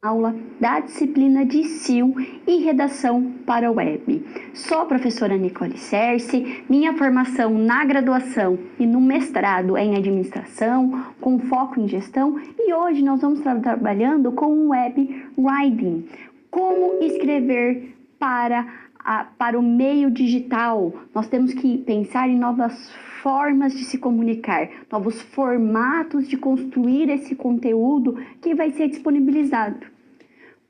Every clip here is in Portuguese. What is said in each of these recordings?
aula da disciplina de SEO e redação para a web. Sou a professora Nicole Cerce, minha formação na graduação e no mestrado é em administração, com foco em gestão, e hoje nós vamos estar trabalhando com o web writing, como escrever para o meio digital. Nós temos que pensar em novas formas de se comunicar, novos formatos de construir esse conteúdo que vai ser disponibilizado.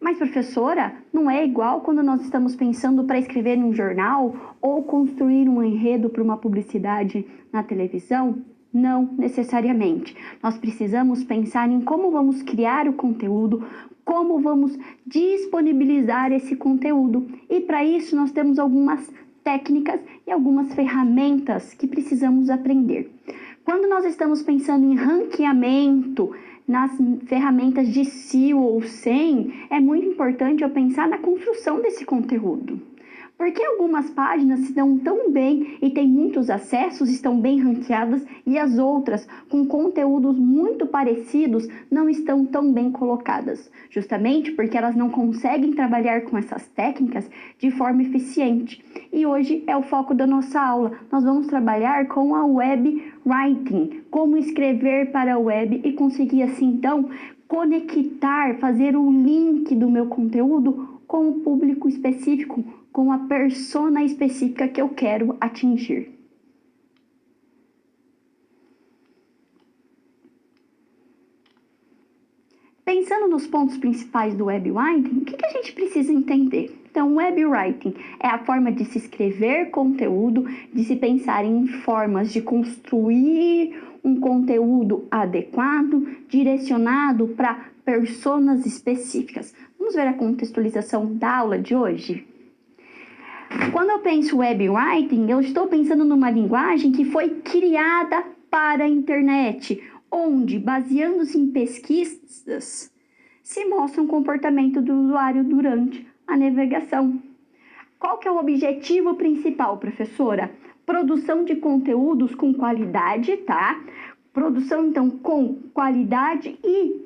Mas, professora, não é igual quando nós estamos pensando para escrever em um jornal ou construir um enredo para uma publicidade na televisão? Não necessariamente. Nós precisamos pensar em como vamos criar o conteúdo, como vamos disponibilizar esse conteúdo. E para isso nós temos algumas técnicas e algumas ferramentas que precisamos aprender. Quando nós estamos pensando em ranqueamento, nas ferramentas de SEO ou SEM, é muito importante eu pensar na construção desse conteúdo. Porque algumas páginas se dão tão bem e têm muitos acessos, estão bem ranqueadas, e as outras, com conteúdos muito parecidos, não estão tão bem colocadas. Justamente porque elas não conseguem trabalhar com essas técnicas de forma eficiente. E hoje é o foco da nossa aula. Nós vamos trabalhar com a web writing, como escrever para a web e conseguir assim, então, conectar, fazer o link do meu conteúdo com o público específico, com a persona específica que eu quero atingir. Pensando nos pontos principais do web writing, o que a gente precisa entender? Então, web writing é a forma de se escrever conteúdo, de se pensar em formas de construir um conteúdo adequado, direcionado para personas específicas. Vamos ver a contextualização da aula de hoje? Quando eu penso web writing, eu estou pensando numa linguagem que foi criada para a internet, onde, baseando-se em pesquisas, se mostra um comportamento do usuário durante a navegação. Qual que é o objetivo principal, professora? Produção de conteúdos com qualidade, tá? Produção, então, com qualidade e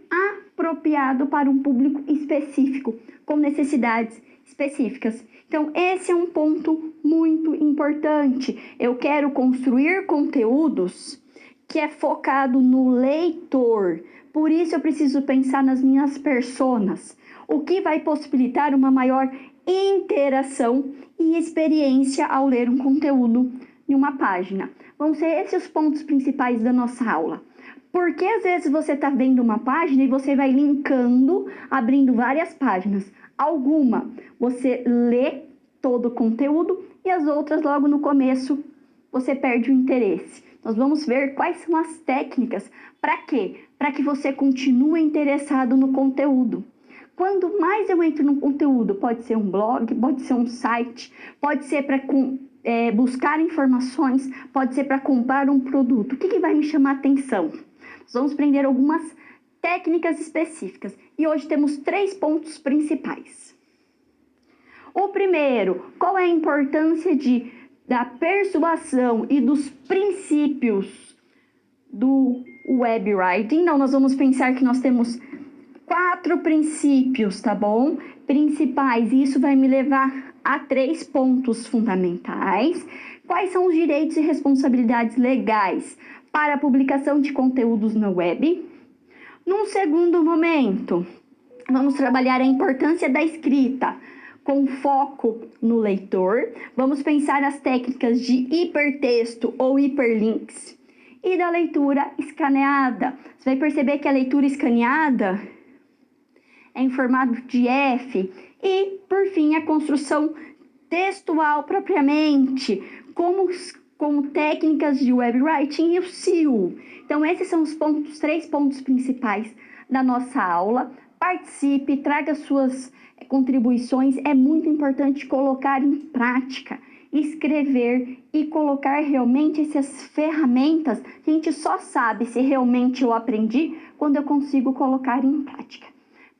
apropriado para um público específico, com necessidades específicas. Então, esse é um ponto muito importante. Eu quero construir conteúdos que é focado no leitor. Por isso, eu preciso pensar nas minhas personas, o que vai possibilitar uma maior interação e experiência ao ler um conteúdo em uma página. Vão ser esses os pontos principais da nossa aula. Porque às vezes você está vendo uma página e você vai linkando, abrindo várias páginas. Alguma você lê todo o conteúdo e as outras logo no começo você perde o interesse. Nós vamos ver quais são as técnicas. Para quê? Para que você continue interessado no conteúdo. Quando mais eu entro no conteúdo, pode ser um blog, pode ser um site, pode ser para buscar informações, pode ser para comprar um produto. O que vai me chamar a atenção? Nós vamos aprender algumas técnicas específicas. E hoje temos 3 pontos principais. O primeiro, qual é a importância da persuasão e dos princípios do web writing? Então, nós vamos pensar que nós temos 4 princípios, tá bom? Principais, e isso vai me levar a 3 pontos fundamentais. Quais são os direitos e responsabilidades legais para a publicação de conteúdos na web? Num segundo momento, vamos trabalhar a importância da escrita, com foco no leitor. Vamos pensar as técnicas de hipertexto ou hiperlinks e da leitura escaneada. Você vai perceber que a leitura escaneada é em formato de F. E, por fim, a construção textual propriamente, como técnicas de web writing e o SEO. Então, esses são os 3 pontos principais da nossa aula. Participe, traga suas contribuições. É muito importante colocar em prática, escrever e colocar realmente essas ferramentas. A gente só sabe se realmente eu aprendi quando eu consigo colocar em prática.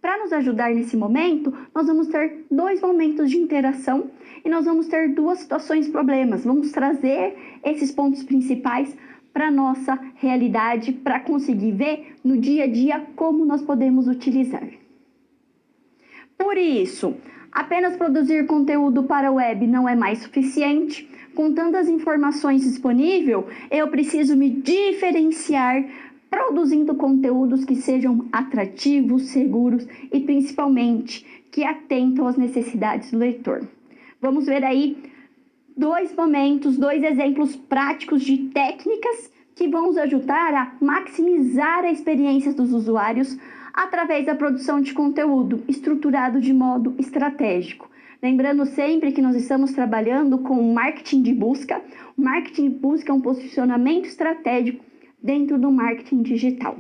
Para nos ajudar nesse momento, nós vamos ter 2 momentos de interação e nós vamos ter 2 situações problemas. Vamos trazer esses pontos principais para a nossa realidade, para conseguir ver no dia a dia como nós podemos utilizar. Por isso, apenas produzir conteúdo para a web não é mais suficiente. Com tantas informações disponíveis, eu preciso me diferenciar produzindo conteúdos que sejam atrativos, seguros e principalmente que atentam às necessidades do leitor. Vamos ver aí dois exemplos práticos de técnicas que vão nos ajudar a maximizar a experiência dos usuários através da produção de conteúdo estruturado de modo estratégico. Lembrando sempre que nós estamos trabalhando com marketing de busca. O marketing de busca é um posicionamento estratégico dentro do marketing digital.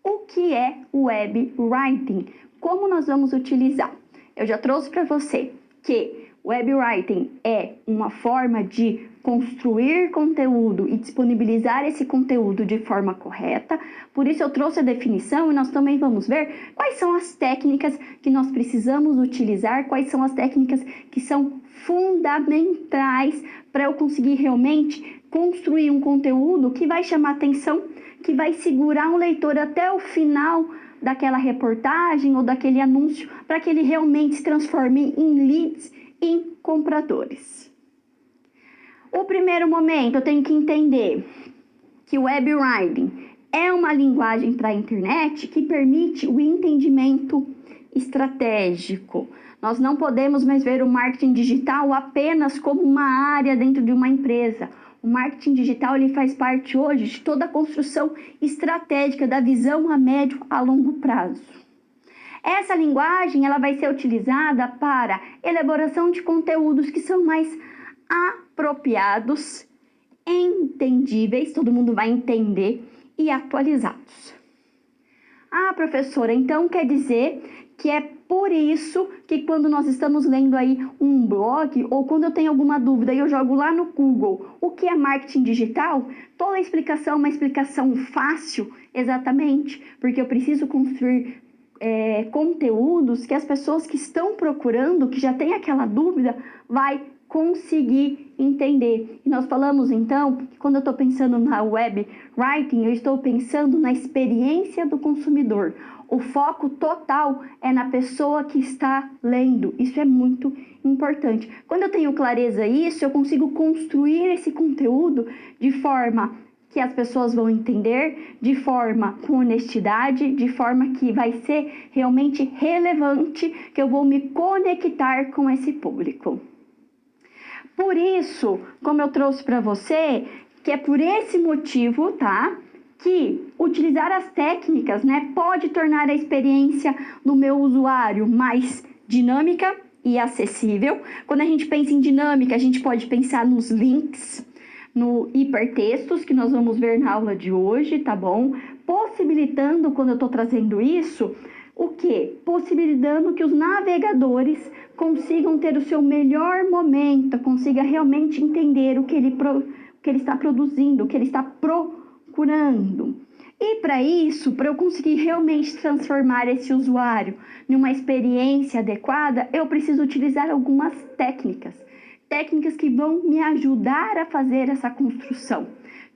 O que é o Web Writing? Como nós vamos utilizar? Eu já trouxe para você que Web Writing é uma forma de construir conteúdo e disponibilizar esse conteúdo de forma correta. Por isso eu trouxe a definição e nós também vamos ver quais são as técnicas que nós precisamos utilizar, quais são as técnicas que são fundamentais para eu conseguir realmente construir um conteúdo que vai chamar atenção, que vai segurar um leitor até o final daquela reportagem ou daquele anúncio, para que ele realmente se transforme em leads, em compradores. O primeiro momento, eu tenho que entender que o Web Writing é uma linguagem para a internet que permite o entendimento estratégico. Nós não podemos mais ver o marketing digital apenas como uma área dentro de uma empresa. O marketing digital ele faz parte hoje de toda a construção estratégica da visão a médio a longo prazo. Essa linguagem ela vai ser utilizada para elaboração de conteúdos que são mais apropriados, entendíveis, todo mundo vai entender, e atualizados. Ah, professora, então quer dizer que é por isso que quando nós estamos lendo aí um blog ou quando eu tenho alguma dúvida e eu jogo lá no Google o que é marketing digital, toda a explicação é uma explicação fácil, exatamente, porque eu preciso construir conteúdos que as pessoas que estão procurando, que já tem aquela dúvida, vai conseguir entender. E nós falamos então que quando eu estou pensando na web writing, eu estou pensando na experiência do consumidor. O foco total é na pessoa que está lendo. Isso é muito importante. Quando eu tenho clareza disso, eu consigo construir esse conteúdo de forma que as pessoas vão entender, de forma com honestidade, de forma que vai ser realmente relevante, que eu vou me conectar com esse público. Por isso, como eu trouxe para você, que é por esse motivo, tá? Que utilizar as técnicas, né, pode tornar a experiência do meu usuário mais dinâmica e acessível. Quando a gente pensa em dinâmica, a gente pode pensar nos links, no hipertextos, que nós vamos ver na aula de hoje, tá bom? Possibilitando, quando eu estou trazendo isso, o quê? Possibilitando que os navegadores consigam ter o seu melhor momento, consiga realmente entender o que ele está produzindo, o que ele está procurando. E para isso, para eu conseguir realmente transformar esse usuário em uma experiência adequada, eu preciso utilizar algumas técnicas que vão me ajudar a fazer essa construção.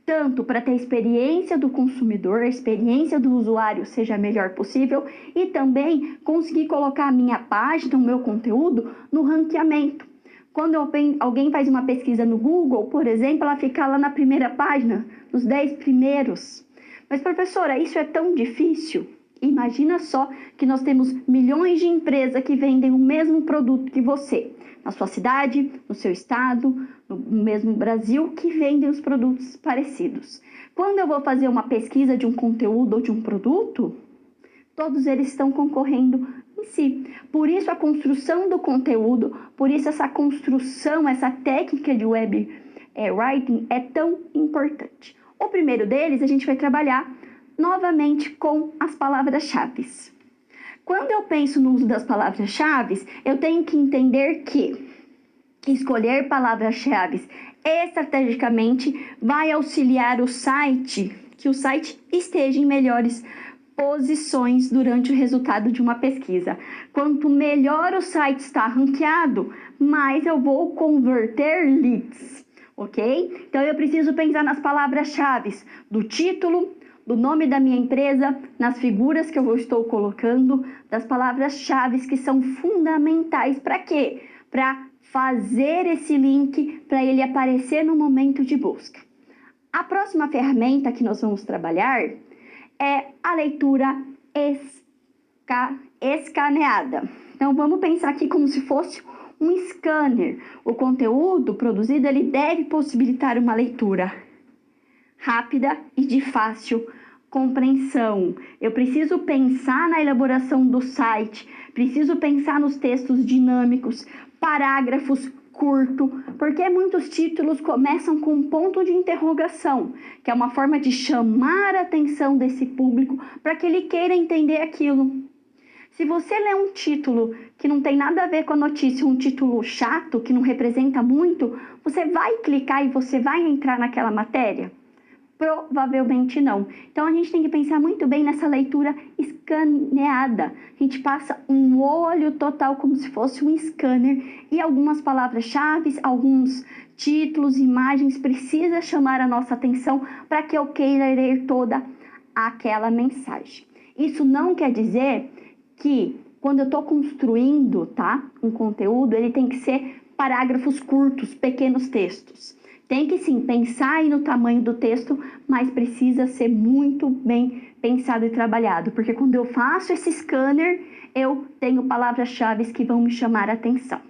Tanto para ter a experiência do consumidor, a experiência do usuário seja a melhor possível e também conseguir colocar a minha página, o meu conteúdo no ranqueamento. Quando alguém faz uma pesquisa no Google, por exemplo, ela fica lá na primeira página, nos 10 primeiros. Mas, professora, isso é tão difícil? Imagina só que nós temos milhões de empresas que vendem o mesmo produto que você, na sua cidade, no seu estado, no mesmo Brasil, que vendem os produtos parecidos. Quando eu vou fazer uma pesquisa de um conteúdo ou de um produto, todos eles estão concorrendo em si. Por isso a construção do conteúdo, por isso essa construção, essa técnica de web writing é tão importante. O primeiro deles, a gente vai trabalhar novamente com as palavras-chave. Quando eu penso no uso das palavras-chave, eu tenho que entender que escolher palavras-chave estrategicamente vai auxiliar o site, que o site esteja em melhores posições durante o resultado de uma pesquisa. Quanto melhor o site está ranqueado, mais eu vou converter leads, ok? Então eu preciso pensar nas palavras-chave do título, do nome da minha empresa, nas figuras que eu estou colocando, das palavras-chave que são fundamentais para quê? Para fazer esse link, para ele aparecer no momento de busca. A próxima ferramenta que nós vamos trabalhar é a leitura escaneada. Então, vamos pensar aqui como se fosse um scanner. O conteúdo produzido, ele deve possibilitar uma leitura rápida e de fácil compreensão. Eu preciso pensar na elaboração do site, preciso pensar nos textos dinâmicos, parágrafos curto, porque muitos títulos começam com um ponto de interrogação, que é uma forma de chamar a atenção desse público para que ele queira entender aquilo. Se você lê um título que não tem nada a ver com a notícia, um título chato, que não representa muito, você vai clicar e você vai entrar naquela matéria? Provavelmente não. Então, a gente tem que pensar muito bem nessa leitura escaneada. A gente passa um olho total como se fosse um scanner e algumas palavras-chave, alguns títulos, imagens, precisa chamar a nossa atenção para que eu queira ler toda aquela mensagem. Isso não quer dizer que quando eu estou construindo, tá, um conteúdo, ele tem que ser parágrafos curtos, pequenos textos. Tem que sim pensar aí no tamanho do texto, mas precisa ser muito bem pensado e trabalhado, porque quando eu faço esse scanner, eu tenho palavras-chave que vão me chamar a atenção.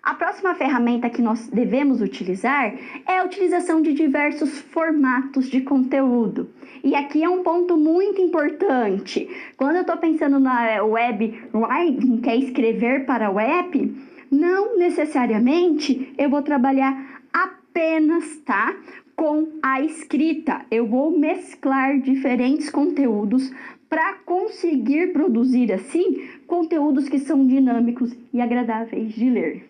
A próxima ferramenta que nós devemos utilizar é a utilização de diversos formatos de conteúdo. E aqui é um ponto muito importante. Quando eu estou pensando na web writing, que é escrever para a web, não necessariamente eu vou trabalhar apenas, tá, com a escrita. Eu vou mesclar diferentes conteúdos para conseguir produzir assim conteúdos que são dinâmicos e agradáveis de ler.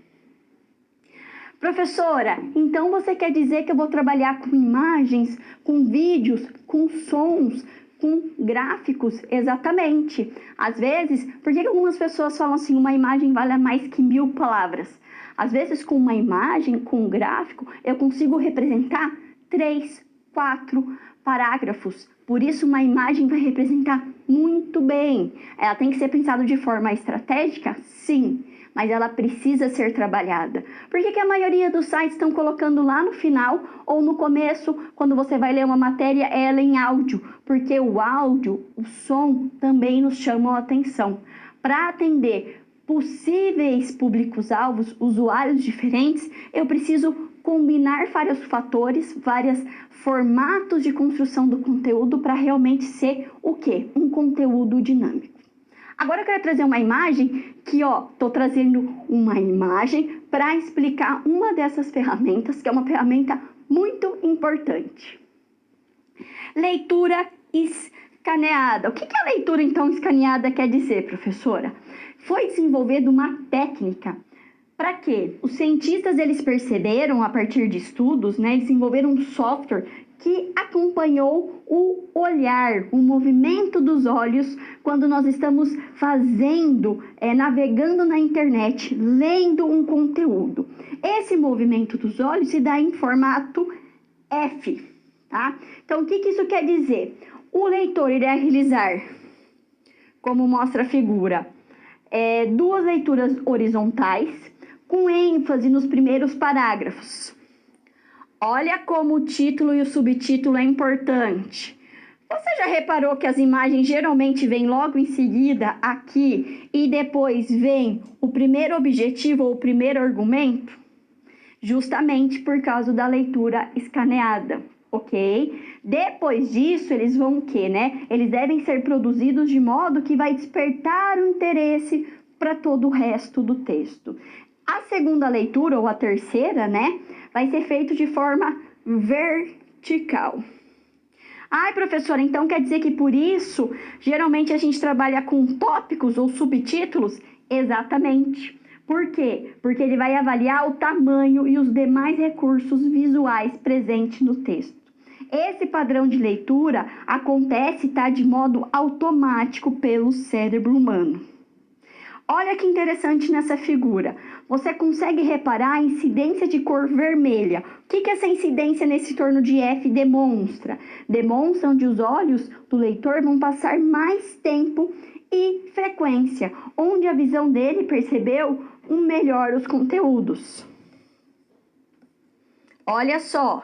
Professora, então você quer dizer que eu vou trabalhar com imagens, com vídeos, com sons, com gráficos? Exatamente. Às vezes, por que algumas pessoas falam assim, uma imagem vale mais que 1000 palavras? Às vezes, com uma imagem, com um gráfico, eu consigo representar 3, 4 parágrafos. Por isso, uma imagem vai representar muito bem. Ela tem que ser pensada de forma estratégica? Sim, mas ela precisa ser trabalhada. Por que a maioria dos sites estão colocando lá no final ou no começo, quando você vai ler uma matéria, ela em áudio? Porque o áudio, o som, também nos chamam a atenção. Para atender possíveis públicos-alvos, usuários diferentes, eu preciso combinar vários fatores, vários formatos de construção do conteúdo para realmente ser o quê? Um conteúdo dinâmico. Agora eu quero trazer uma imagem que, tô trazendo uma imagem para explicar uma dessas ferramentas, que é uma ferramenta muito importante. Leitura escaneada. O que a leitura, então, escaneada quer dizer, professora? Foi desenvolvida uma técnica para quê? Os cientistas, eles perceberam, a partir de estudos, desenvolveram um software que acompanhou o olhar, o movimento dos olhos quando nós estamos navegando na internet, lendo um conteúdo. Esse movimento dos olhos se dá em formato F, tá? Então, o que isso quer dizer? O leitor irá realizar, como mostra a figura, 2 leituras horizontais, com ênfase nos primeiros parágrafos. Olha como o título e o subtítulo é importante. Você já reparou que as imagens geralmente vêm logo em seguida aqui e depois vem o primeiro objetivo ou o primeiro argumento? Justamente por causa da leitura escaneada, ok? Depois disso, eles vão o quê, Eles devem ser produzidos de modo que vai despertar o interesse para todo o resto do texto. A segunda leitura, ou a terceira, vai ser feito de forma vertical. Ai, professora, então quer dizer que por isso, geralmente a gente trabalha com tópicos ou subtítulos? Exatamente. Por quê? Porque ele vai avaliar o tamanho e os demais recursos visuais presentes no texto. Esse padrão de leitura acontece, tá, de modo automático pelo cérebro humano. Olha que interessante nessa figura. Você consegue reparar a incidência de cor vermelha. O que essa incidência nesse torno de F demonstra? Demonstra onde os olhos do leitor vão passar mais tempo e frequência, onde a visão dele percebeu melhor os conteúdos. Olha só,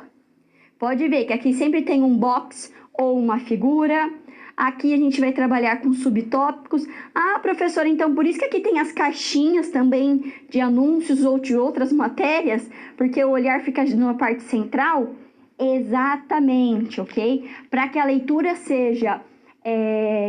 pode ver que aqui sempre tem um box ou uma figura. Aqui a gente vai trabalhar com subtópicos. Ah, professora, então por isso que aqui tem as caixinhas também de anúncios ou de outras matérias, porque o olhar fica numa parte central? Exatamente, ok? Para que a leitura seja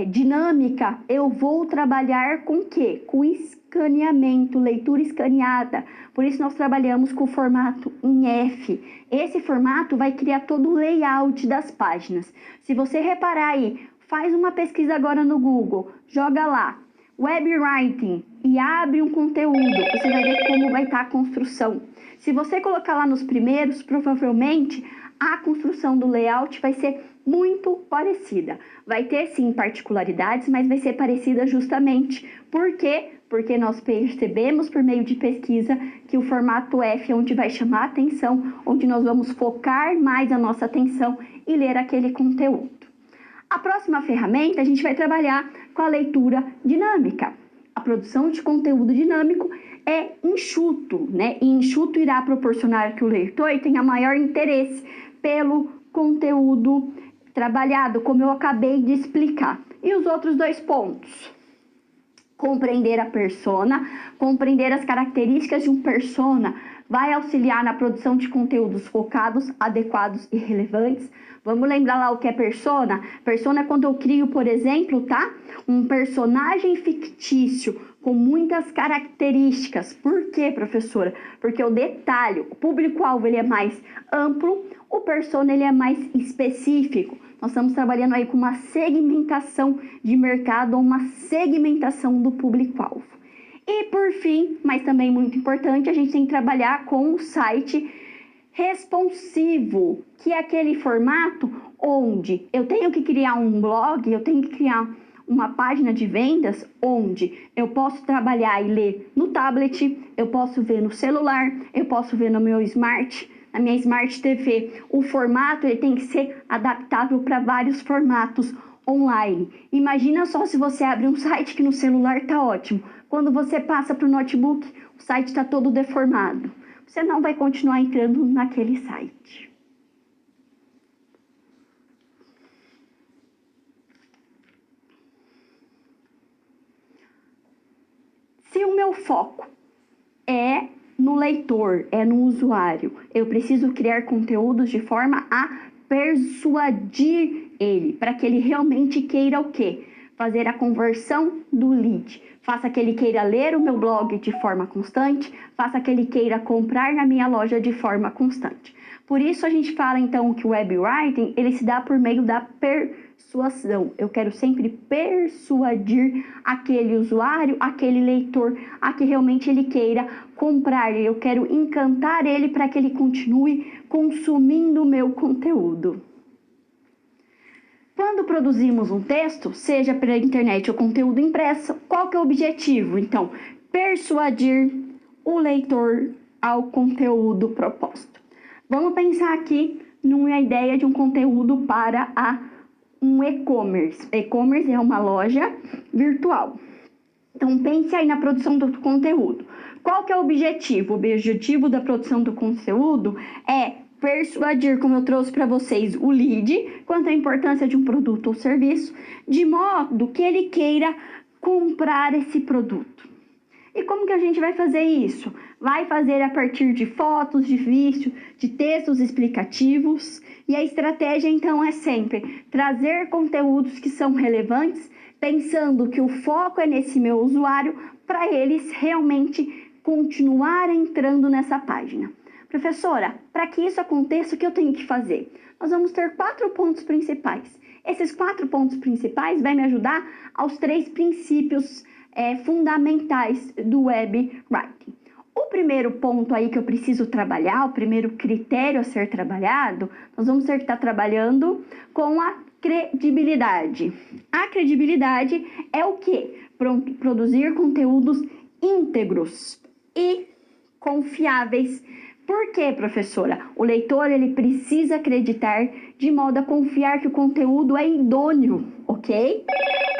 dinâmica, eu vou trabalhar com o quê? Com escaneamento, leitura escaneada. Por isso nós trabalhamos com o formato em F. Esse formato vai criar todo o layout das páginas. Se você reparar aí, faz uma pesquisa agora no Google, joga lá, Web Writing, e abre um conteúdo, você vai ver como vai estar a construção. Se você colocar lá nos primeiros, provavelmente a construção do layout vai ser muito parecida. Vai ter sim particularidades, mas vai ser parecida justamente. Por quê? Porque nós percebemos por meio de pesquisa que o formato F é onde vai chamar a atenção, onde nós vamos focar mais a nossa atenção e ler aquele conteúdo. A próxima ferramenta, a gente vai trabalhar com a leitura dinâmica. A produção de conteúdo dinâmico é enxuto, né? E enxuto irá proporcionar que o leitor tenha maior interesse pelo conteúdo trabalhado, como eu acabei de explicar. E os outros dois pontos? Compreender a persona, compreender as características de um persona, vai auxiliar na produção de conteúdos focados, adequados e relevantes. Vamos lembrar lá o que é persona? Persona é quando eu crio, por exemplo, tá? Um personagem fictício com muitas características. Por quê, professora? Porque o detalhe, o público-alvo ele é mais amplo, o persona ele é mais específico. Nós estamos trabalhando aí com uma segmentação de mercado ou uma segmentação do público-alvo. E por fim, mas também muito importante, a gente tem que trabalhar com o site responsivo, que é aquele formato onde eu tenho que criar um blog, eu tenho que criar uma página de vendas onde eu posso trabalhar e ler no tablet, eu posso ver no celular, eu posso ver no meu na minha Smart TV. O formato ele tem que ser adaptável para vários formatos online. Imagina só se você abre um site que no celular está ótimo. Quando você passa para o notebook, o site está todo deformado. Você não vai continuar entrando naquele site. Se o meu foco é no leitor, é no usuário, eu preciso criar conteúdos de forma a persuadir ele, para que ele realmente queira o quê? Fazer a conversão do lead. Faça que ele queira ler o meu blog de forma constante, faça que ele queira comprar na minha loja de forma constante. Por isso a gente fala então que o web writing, ele se dá por meio da persuasão. Eu quero sempre persuadir aquele usuário, aquele leitor, a que realmente ele queira comprar. Eu quero encantar ele para que ele continue consumindo o meu conteúdo. Quando produzimos um texto, seja pela internet ou conteúdo impresso, qual que é o objetivo? Então, persuadir o leitor ao conteúdo proposto. Vamos pensar aqui numa ideia de um conteúdo para um e-commerce. E-commerce é uma loja virtual. Então, pense aí na produção do conteúdo. Qual que é o objetivo? O objetivo da produção do conteúdo é persuadir, como eu trouxe para vocês, o lead, quanto à importância de um produto ou serviço, de modo que ele queira comprar esse produto. E como que a gente vai fazer isso? Vai fazer a partir de fotos, de vídeos, de textos explicativos. E a estratégia, então, é sempre trazer conteúdos que são relevantes, pensando que o foco é nesse meu usuário, para eles realmente continuar entrando nessa página. Professora, para que isso aconteça, o que eu tenho que fazer? Nós vamos ter 4 pontos principais. Esses 4 pontos principais vão me ajudar aos 3 princípios fundamentais do web writing. O primeiro ponto aí que eu preciso trabalhar, o primeiro critério a ser trabalhado, nós vamos ter que estar trabalhando com a credibilidade. A credibilidade é o quê? Produzir conteúdos íntegros e confiáveis. Por quê, professora? O leitor ele precisa acreditar de modo a confiar que o conteúdo é idôneo, ok?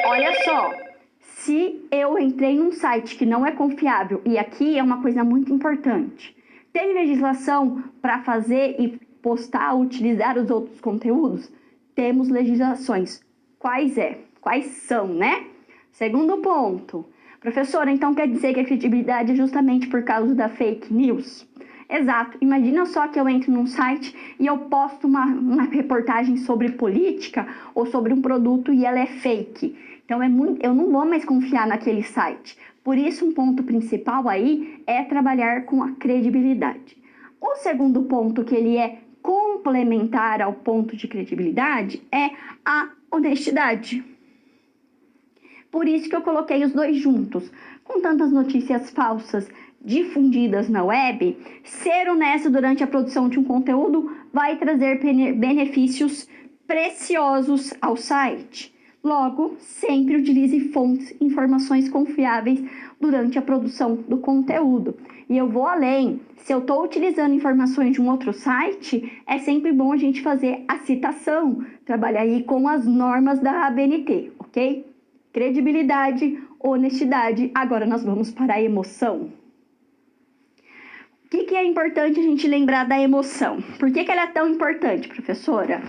Olha só, se eu entrei num site que não é confiável, e aqui é uma coisa muito importante, tem legislação para fazer e postar, utilizar os outros conteúdos? Temos legislações. Quais são, né? Segundo ponto, professora, então quer dizer que a credibilidade é justamente por causa da fake news? Exato. Imagina só que eu entro num site e eu posto uma reportagem sobre política ou sobre um produto e ela é fake. Então eu não vou mais confiar naquele site. Por isso, um ponto principal aí é trabalhar com a credibilidade. O segundo ponto, que ele é complementar ao ponto de credibilidade, é a honestidade. Por isso que eu coloquei os dois juntos. Com tantas notícias falsas difundidas na web, ser honesto durante a produção de um conteúdo vai trazer benefícios preciosos ao site. Logo, sempre utilize fontes, informações confiáveis durante a produção do conteúdo. E eu vou além. Se eu estou utilizando informações de um outro site, é sempre bom a gente fazer a citação, trabalhar aí com as normas da ABNT, ok? Credibilidade, honestidade. Agora nós vamos para a emoção. O que é importante a gente lembrar da emoção? Por que ela é tão importante, professora?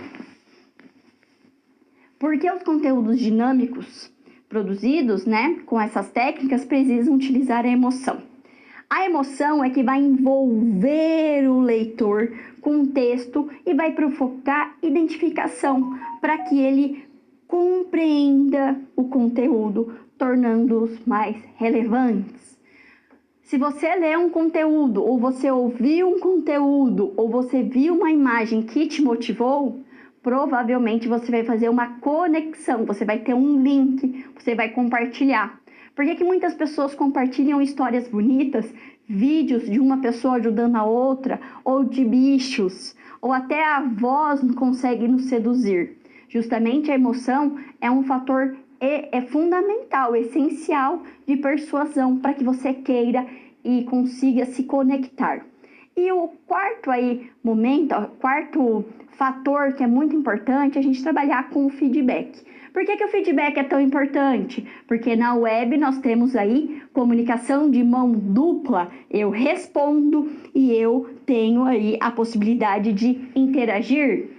Porque os conteúdos dinâmicos produzidos, né, com essas técnicas, precisam utilizar a emoção. A emoção é que vai envolver o leitor com o texto e vai provocar identificação para que ele compreenda o conteúdo, tornando-os mais relevantes. Se você lê um conteúdo, ou você ouviu um conteúdo, ou você viu uma imagem que te motivou, provavelmente você vai fazer uma conexão, você vai ter um link, você vai compartilhar. Por que muitas pessoas compartilham histórias bonitas, vídeos de uma pessoa ajudando a outra, ou de bichos, ou até a voz não consegue nos seduzir? Justamente a emoção é um fator fundamental, essencial de persuasão para que você queira e consiga se conectar. E o quarto fator que é muito importante é a gente trabalhar com o feedback. Por que o feedback é tão importante? Porque na web nós temos aí comunicação de mão dupla. Eu respondo e eu tenho aí a possibilidade de interagir.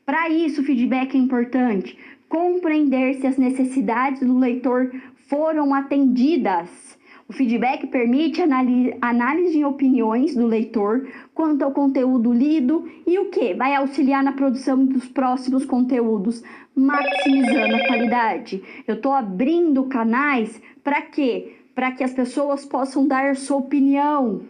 Para isso, o feedback é importante. Compreender se as necessidades do leitor foram atendidas. O feedback permite análise de opiniões do leitor quanto ao conteúdo lido e o que? Vai auxiliar na produção dos próximos conteúdos, maximizando a qualidade. Eu estou abrindo canais para quê? Para que as pessoas possam dar sua opinião.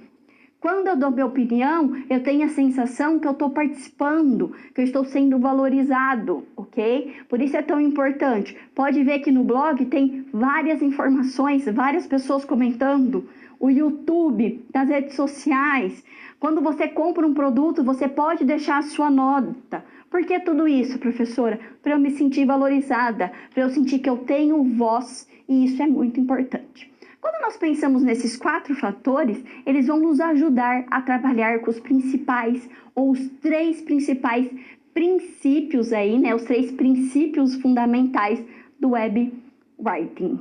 Quando eu dou minha opinião, eu tenho a sensação que eu estou participando, que eu estou sendo valorizado, ok? Por isso é tão importante. Pode ver que no blog tem várias informações, várias pessoas comentando. O YouTube, nas redes sociais. Quando você compra um produto, você pode deixar a sua nota. Por que tudo isso, professora? Para eu me sentir valorizada, para eu sentir que eu tenho voz, e isso é muito importante. Quando nós pensamos nesses 4 fatores, eles vão nos ajudar a trabalhar com os principais, ou os 3 principais princípios aí, né? Os 3 princípios fundamentais do web writing.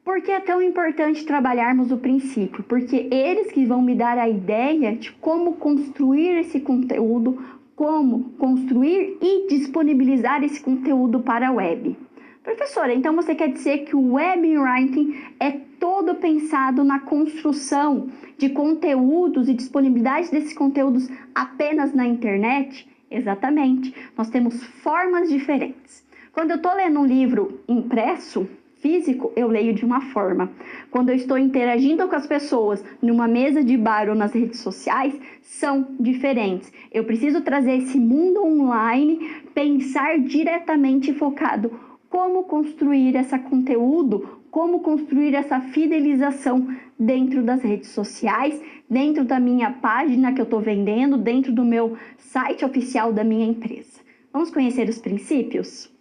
Por que é tão importante trabalharmos o princípio? Porque eles que vão me dar a ideia de como construir esse conteúdo, como construir e disponibilizar esse conteúdo para a web. Professora, então você quer dizer que o web writing é todo pensado na construção de conteúdos e disponibilidade desses conteúdos apenas na internet? Exatamente. Nós temos formas diferentes. Quando eu estou lendo um livro impresso, físico, eu leio de uma forma. Quando eu estou interagindo com as pessoas numa mesa de bar ou nas redes sociais, são diferentes. Eu preciso trazer esse mundo online, pensar diretamente focado como construir esse conteúdo, como construir essa fidelização dentro das redes sociais, dentro da minha página que eu estou vendendo, dentro do meu site oficial da minha empresa. Vamos conhecer os princípios?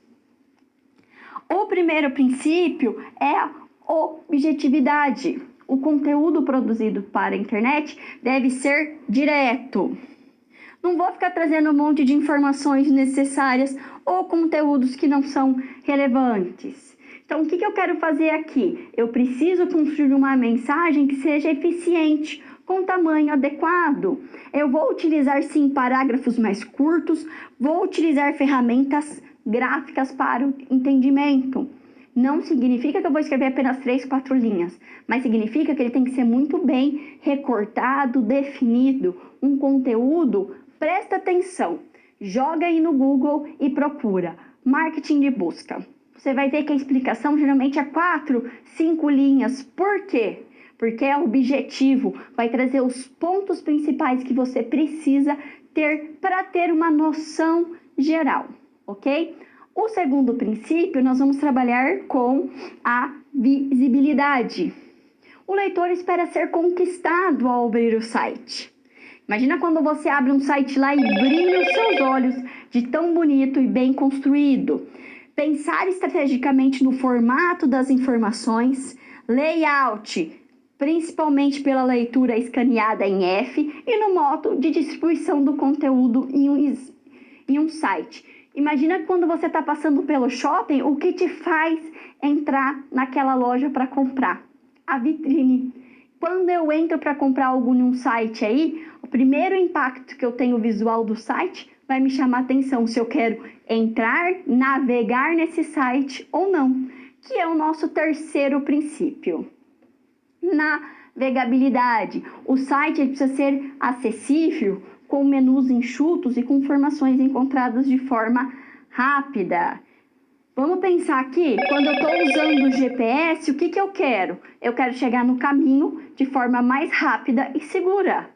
O primeiro princípio é a objetividade. O conteúdo produzido para a internet deve ser direto. Não vou ficar trazendo um monte de informações necessárias ou conteúdos que não são relevantes. Então, o que eu quero fazer aqui? Eu preciso construir uma mensagem que seja eficiente, com tamanho adequado. Eu vou utilizar, sim, parágrafos mais curtos, vou utilizar ferramentas gráficas para o entendimento. Não significa que eu vou escrever apenas 3, 4 linhas, mas significa que ele tem que ser muito bem recortado, definido. Um conteúdo, presta atenção, joga aí no Google e procura marketing de busca. Você vai ver que a explicação geralmente é 4, 5 linhas. Por quê? Porque é objetivo, vai trazer os pontos principais que você precisa ter para ter uma noção geral, ok? O segundo princípio, nós vamos trabalhar com a visibilidade. O leitor espera ser conquistado ao abrir o site. Imagina quando você abre um site lá e brilha os seus olhos de tão bonito e bem construído. Pensar estrategicamente no formato das informações, layout, principalmente pela leitura escaneada em F e no modo de distribuição do conteúdo em um site. Imagina quando você está passando pelo shopping, o que te faz entrar naquela loja para comprar? A vitrine. Quando eu entro para comprar algo em um site aí, o primeiro impacto que eu tenho visual do site vai me chamar a atenção se eu quero entrar, navegar nesse site ou não, que é o nosso terceiro princípio. Navegabilidade. O site precisa ser acessível, com menus enxutos e com informações encontradas de forma rápida. Vamos pensar aqui, quando eu estou usando o GPS, o que eu quero? Eu quero chegar no caminho de forma mais rápida e segura.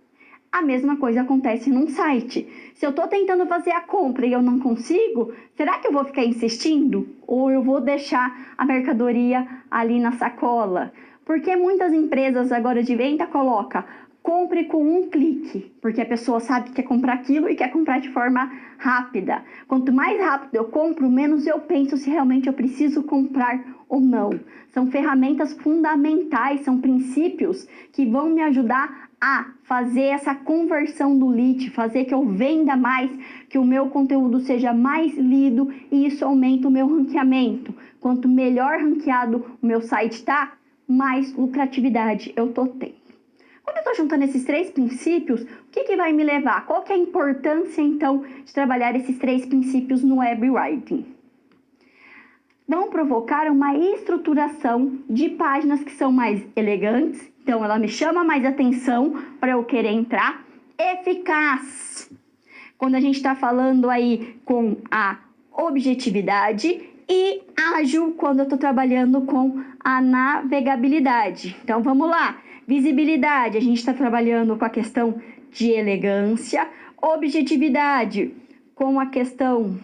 A mesma coisa acontece num site. Se eu estou tentando fazer a compra e eu não consigo, será que eu vou ficar insistindo? Ou eu vou deixar a mercadoria ali na sacola? Porque muitas empresas agora de venda colocam compre com um clique, porque a pessoa sabe que quer comprar aquilo e quer comprar de forma rápida. Quanto mais rápido eu compro, menos eu penso se realmente eu preciso comprar ou não. São ferramentas fundamentais, são princípios que vão me ajudar a fazer essa conversão do lead, fazer que eu venda mais, que o meu conteúdo seja mais lido e isso aumenta o meu ranqueamento. Quanto melhor ranqueado o meu site está, mais lucratividade eu tô tendo. Quando eu estou juntando esses 3 princípios, o que vai me levar? Qual que é a importância, então, de trabalhar esses 3 princípios no web writing? Vão provocar uma estruturação de páginas que são mais elegantes, então ela me chama mais atenção para eu querer entrar. Eficaz, quando a gente está falando aí com a objetividade, e ágil, quando eu estou trabalhando com a navegabilidade. Então, vamos lá. Visibilidade, a gente está trabalhando com a questão de elegância. Objetividade, com a questão...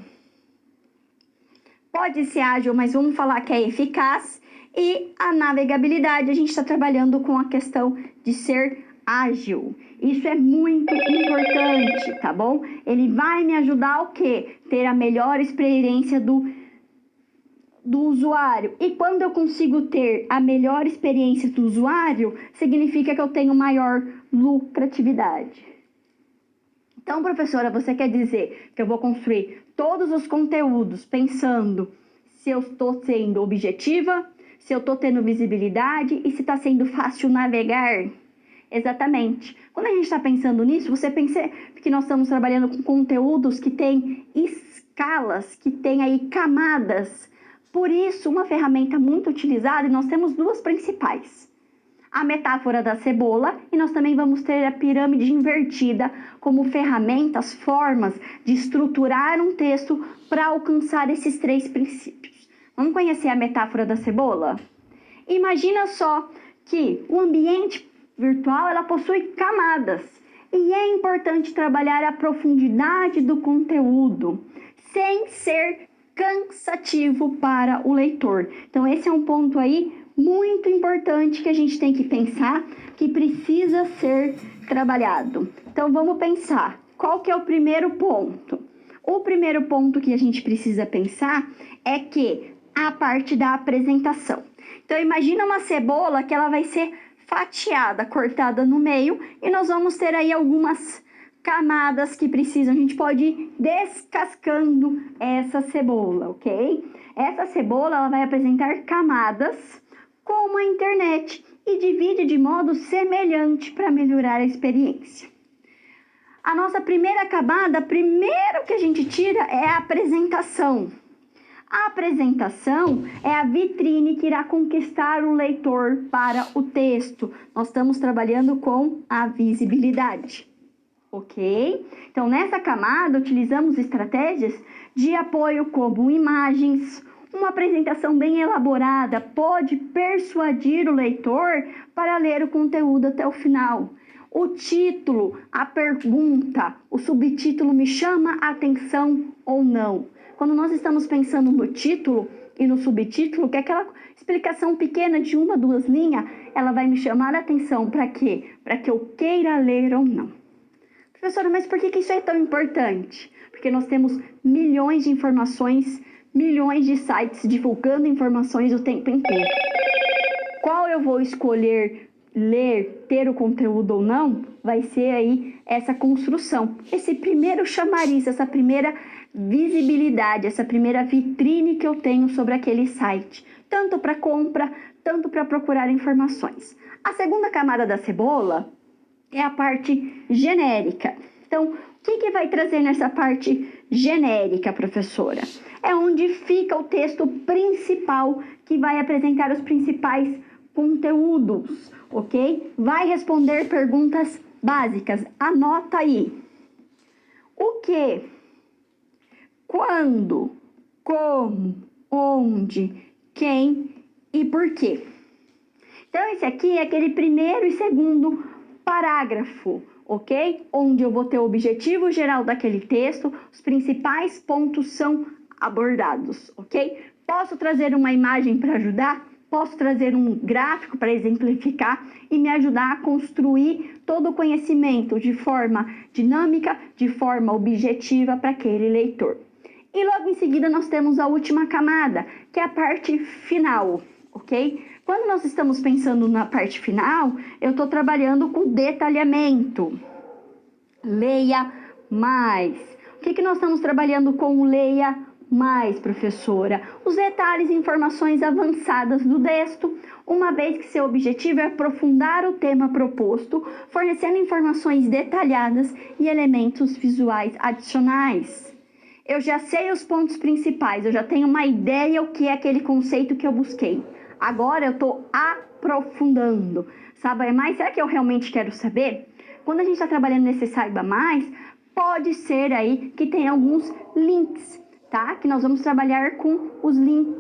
Pode ser ágil, mas vamos falar que é eficaz. E a navegabilidade, a gente está trabalhando com a questão de ser ágil. Isso é muito importante, tá bom? Ele vai me ajudar o quê? Ter a melhor experiência do usuário. E quando eu consigo ter a melhor experiência do usuário, significa que eu tenho maior lucratividade. Então, professora, você quer dizer que eu vou construir todos os conteúdos pensando se eu estou sendo objetiva, se eu estou tendo visibilidade e se está sendo fácil navegar? Exatamente. Quando a gente está pensando nisso, você pensa que nós estamos trabalhando com conteúdos que têm escalas, que têm aí camadas. Por isso, uma ferramenta muito utilizada, e nós temos 2 principais. A metáfora da cebola, e nós também vamos ter a pirâmide invertida como ferramentas, formas de estruturar um texto para alcançar esses 3 princípios. Vamos conhecer a metáfora da cebola? Imagina só que o ambiente virtual ela possui camadas e é importante trabalhar a profundidade do conteúdo sem ser cansativo para o leitor. Então esse é um ponto aí muito importante que a gente tem que pensar, que precisa ser trabalhado. Então vamos pensar, qual que é o primeiro ponto? O primeiro ponto que a gente precisa pensar é que a parte da apresentação. Então imagina uma cebola que ela vai ser fatiada, cortada no meio, e nós vamos ter aí algumas camadas que precisam, a gente pode ir descascando essa cebola, ok? Essa cebola ela vai apresentar camadas como a internet e divide de modo semelhante para melhorar a experiência. A nossa primeira camada, primeiro que a gente tira é a apresentação. A apresentação é a vitrine que irá conquistar o leitor para o texto. Nós estamos trabalhando com a visibilidade, ok? Então, nessa camada, utilizamos estratégias de apoio como imagens. Uma apresentação bem elaborada pode persuadir o leitor para ler o conteúdo até o final. O título, a pergunta, o subtítulo me chama a atenção ou não? Quando nós estamos pensando no título e no subtítulo, que é aquela explicação pequena de 1 a 2 linhas, ela vai me chamar a atenção para quê? Para que eu queira ler ou não. Professora, mas por que isso é tão importante? Porque nós temos milhões de informações, milhões de sites divulgando informações o tempo inteiro. Qual eu vou escolher ler, ter o conteúdo ou não, vai ser aí essa construção. Esse primeiro chamariz, essa primeira visibilidade, essa primeira vitrine que eu tenho sobre aquele site. Tanto para compra, tanto para procurar informações. A segunda camada da cebola é a parte genérica. Então, o que vai trazer nessa parte genérica, professora? É onde fica o texto principal que vai apresentar os principais conteúdos, ok? Vai responder perguntas básicas. Anota aí. O que? Quando? Como? Onde? Quem? E por quê? Então, esse aqui é aquele primeiro e segundo parágrafo, ok? Onde eu vou ter o objetivo geral daquele texto, os principais pontos são abordados, ok? Posso trazer uma imagem para ajudar? Posso trazer um gráfico para exemplificar e me ajudar a construir todo o conhecimento de forma dinâmica, de forma objetiva para aquele leitor. E logo em seguida nós temos a última camada, que é a parte final, ok? Quando nós estamos pensando na parte final, eu estou trabalhando com detalhamento. Leia mais. O que nós estamos trabalhando com o leia mais, professora? Os detalhes e informações avançadas do texto, uma vez que seu objetivo é aprofundar o tema proposto, fornecendo informações detalhadas e elementos visuais adicionais. Eu já sei os pontos principais, eu já tenho uma ideia o que é aquele conceito que eu busquei. Agora eu estou aprofundando. Sabe mais? Será que eu realmente quero saber? Quando a gente está trabalhando nesse Saiba Mais, pode ser aí que tem alguns links, tá? Que nós vamos trabalhar com os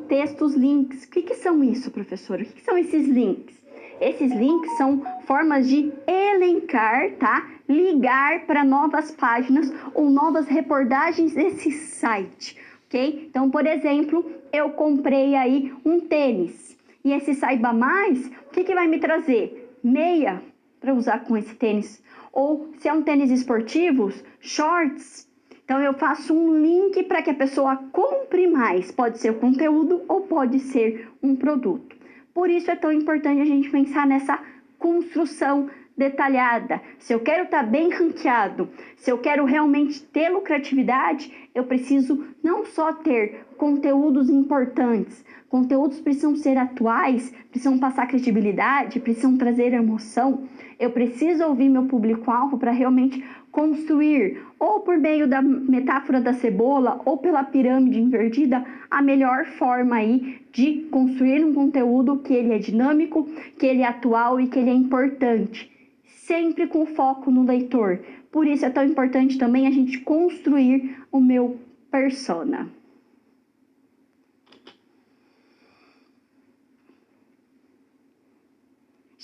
textos links. O que são isso, professora? O que são esses links? Esses links são formas de elencar, tá? Ligar para novas páginas ou novas reportagens desse site, ok? Então, por exemplo, eu comprei aí um tênis. E esse Saiba Mais, o que vai me trazer? Meia para usar com esse tênis. Ou se é um tênis esportivo, shorts. Então eu faço um link para que a pessoa compre mais. Pode ser o conteúdo ou pode ser um produto. Por isso é tão importante a gente pensar nessa construção detalhada. Se eu quero estar bem ranqueado, se eu quero realmente ter lucratividade, eu preciso não só ter conteúdos importantes, conteúdos precisam ser atuais, precisam passar credibilidade, precisam trazer emoção. Eu preciso ouvir meu público-alvo para realmente construir, ou por meio da metáfora da cebola, ou pela pirâmide invertida, a melhor forma aí de construir um conteúdo que ele é dinâmico, que ele é atual e que ele é importante. Sempre com foco no leitor. Por isso é tão importante também a gente construir o meu persona.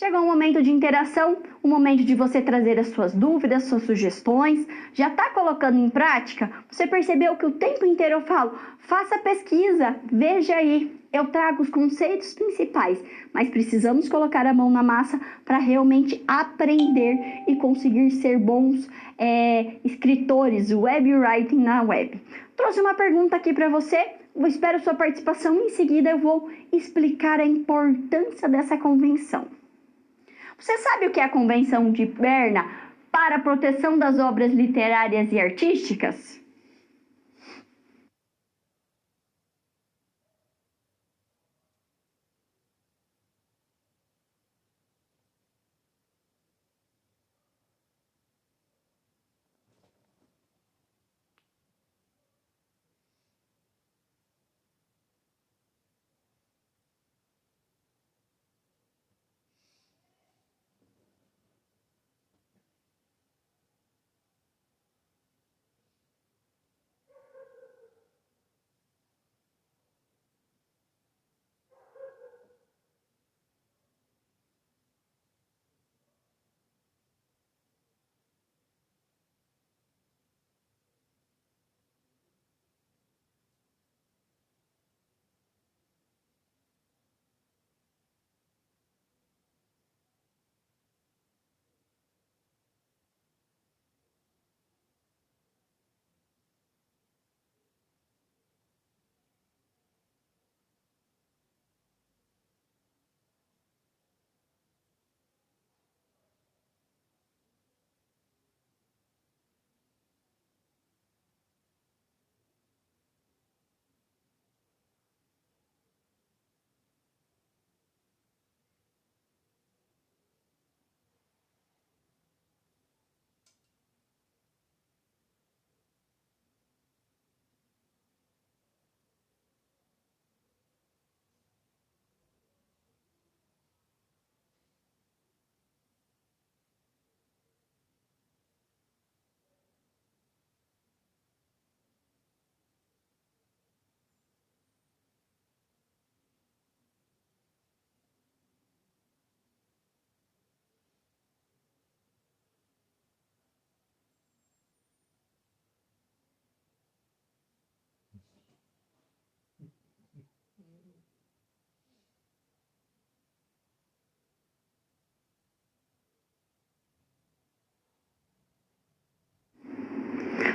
Chegou o momento de interação, o momento de você trazer as suas dúvidas, suas sugestões. Já está colocando em prática? Você percebeu que o tempo inteiro eu falo, faça pesquisa, veja aí. Eu trago os conceitos principais, mas precisamos colocar a mão na massa para realmente aprender e conseguir ser bons escritores, web writing na web. Trouxe uma pergunta aqui para você. Eu espero sua participação. Em seguida eu vou explicar a importância dessa convenção. Você sabe o que é a Convenção de Berna para a proteção das obras literárias e artísticas?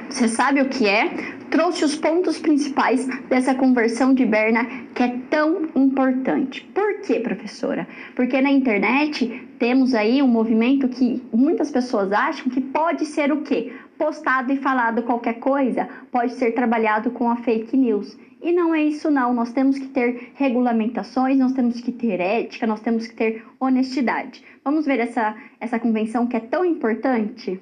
Você sabe o que é? Trouxe os pontos principais dessa conversão de Berna que é tão importante. Por quê, professora? Porque na internet temos aí um movimento que muitas pessoas acham que pode ser o quê? Postado e falado qualquer coisa, pode ser trabalhado com a fake news. E não é isso não, nós temos que ter regulamentações, nós temos que ter ética, nós temos que ter honestidade. Vamos ver essa convenção que é tão importante?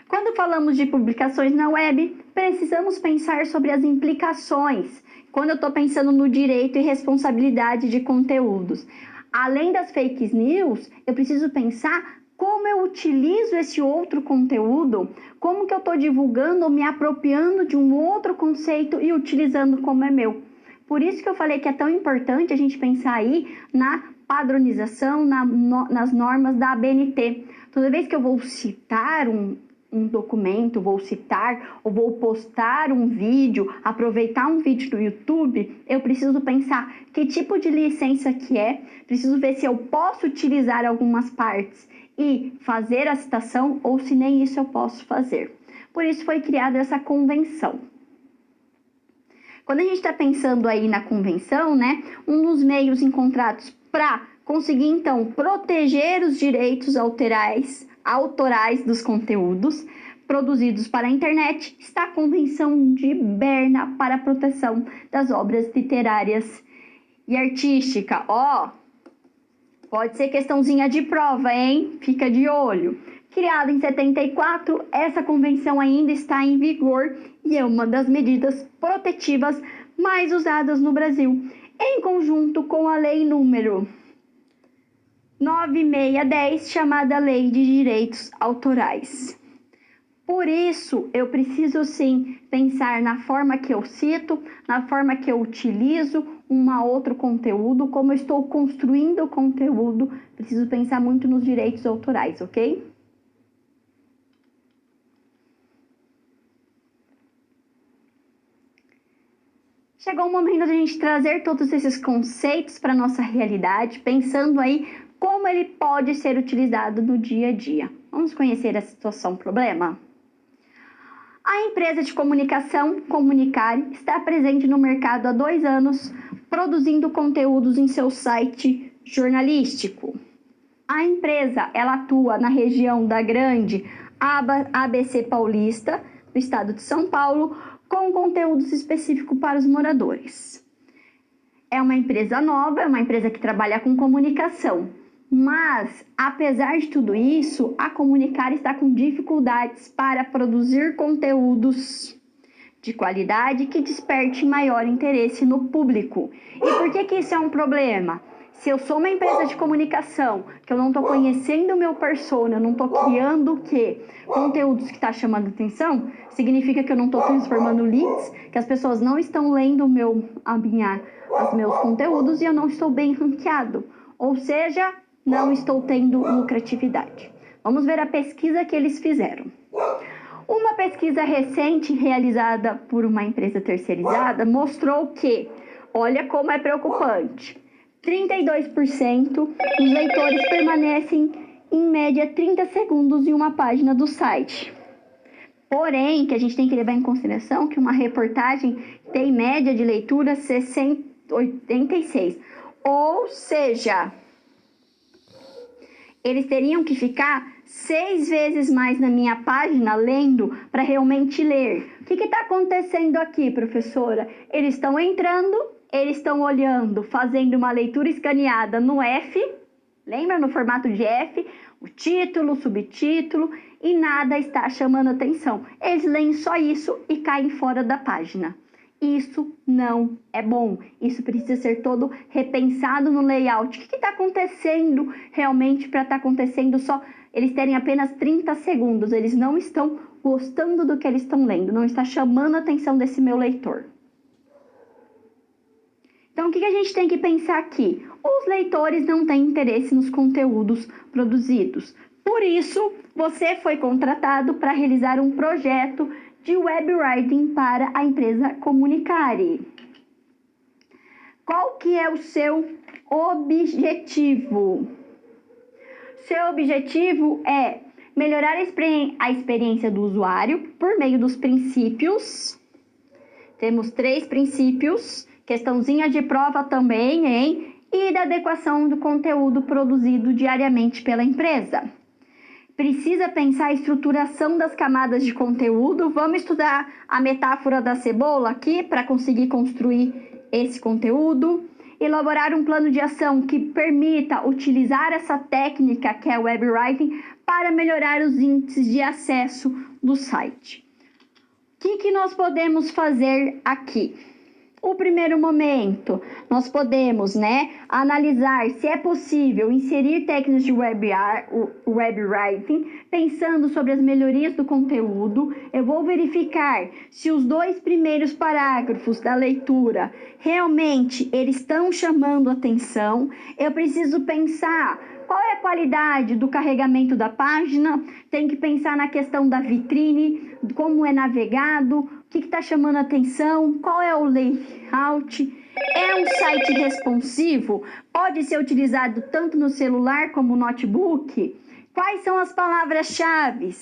Quando falamos de publicações na web, precisamos pensar sobre as implicações. Quando eu estou pensando no direito e responsabilidade de conteúdos. Além das fake news, eu preciso pensar como eu utilizo esse outro conteúdo, como que eu estou divulgando ou me apropriando de um outro conceito e utilizando como é meu. Por isso que eu falei que é tão importante a gente pensar aí na padronização, nas normas da ABNT. Toda vez que eu vou citar um documento, vou citar ou vou postar um vídeo, aproveitar um vídeo do YouTube, eu preciso pensar que tipo de licença que é, preciso ver se eu posso utilizar algumas partes e fazer a citação ou se nem isso eu posso fazer. Por isso foi criada essa convenção. Quando a gente está pensando aí na convenção, né, um dos meios encontrados para conseguir então proteger os direitos autorais dos conteúdos produzidos para a internet está a Convenção de Berna para a proteção das obras literárias e artísticas. Pode ser questãozinha de prova, hein? Fica de olho. Criada em 74, essa convenção ainda está em vigor e é uma das medidas protetivas mais usadas no Brasil, em conjunto com a lei número 9610, chamada Lei de Direitos Autorais. Por isso, eu preciso sim pensar na forma que eu cito, na forma que eu utilizo, outro conteúdo, como eu estou construindo o conteúdo, preciso pensar muito nos direitos autorais, ok? Chegou o momento de a gente trazer todos esses conceitos para a nossa realidade, pensando aí como ele pode ser utilizado no dia a dia. Vamos conhecer a situação problema? A empresa de comunicação Comunicare está presente no mercado há 2 anos, produzindo conteúdos em seu site jornalístico. A empresa ela atua na região da Grande ABC Paulista, no estado de São Paulo, com conteúdos específicos para os moradores. É uma empresa nova, é uma empresa que trabalha com comunicação, mas, apesar de tudo isso, a Comunicare está com dificuldades para produzir conteúdos de qualidade que desperte maior interesse no público. E por que isso é um problema? Se eu sou uma empresa de comunicação, que eu não estou conhecendo o meu persona, eu não estou criando o quê? Conteúdos que estão chamando atenção, significa que eu não estou transformando leads, que as pessoas não estão lendo os meus conteúdos e eu não estou bem ranqueado. Ou seja, não estou tendo lucratividade. Vamos ver a pesquisa que eles fizeram. Uma pesquisa recente realizada por uma empresa terceirizada mostrou que, olha como é preocupante, 32% dos leitores permanecem em média 30 segundos em uma página do site. Porém, que a gente tem que levar em consideração que uma reportagem tem média de leitura 86. Ou seja, eles teriam que ficar 6 vezes mais na minha página lendo para realmente ler. O que está acontecendo aqui, professora? Eles estão entrando, eles estão olhando, fazendo uma leitura escaneada no F, lembra no formato de F, o título, o subtítulo, e nada está chamando atenção. Eles leem só isso e caem fora da página. Isso não é bom, isso precisa ser todo repensado no layout. O que está acontecendo realmente para estar acontecendo só eles terem apenas 30 segundos? Eles não estão gostando do que eles estão lendo, não está chamando a atenção desse meu leitor. Então, o que a gente tem que pensar aqui? Os leitores não têm interesse nos conteúdos produzidos. Por isso, você foi contratado para realizar um projeto de web writing para a empresa Comunicare. Qual que é o seu objetivo? Seu objetivo é melhorar a experiência do usuário por meio dos princípios. Temos 3 princípios, questãozinha de prova também, hein? E da adequação do conteúdo produzido diariamente pela empresa. Precisa pensar a estruturação das camadas de conteúdo. Vamos estudar a metáfora da cebola aqui para conseguir construir esse conteúdo. Elaborar um plano de ação que permita utilizar essa técnica que é o web writing para melhorar os índices de acesso do site. O que nós podemos fazer aqui? O primeiro momento, nós podemos, analisar se é possível inserir técnicas de web writing, pensando sobre as melhorias do conteúdo. Eu vou verificar se os 2 primeiros parágrafos da leitura realmente eles estão chamando atenção. Eu preciso pensar qual é a qualidade do carregamento da página, tem que pensar na questão da vitrine, como é navegado, o que está chamando a atenção, qual é o layout. É um site responsivo? Pode ser utilizado tanto no celular como no notebook? Quais são as palavras-chave?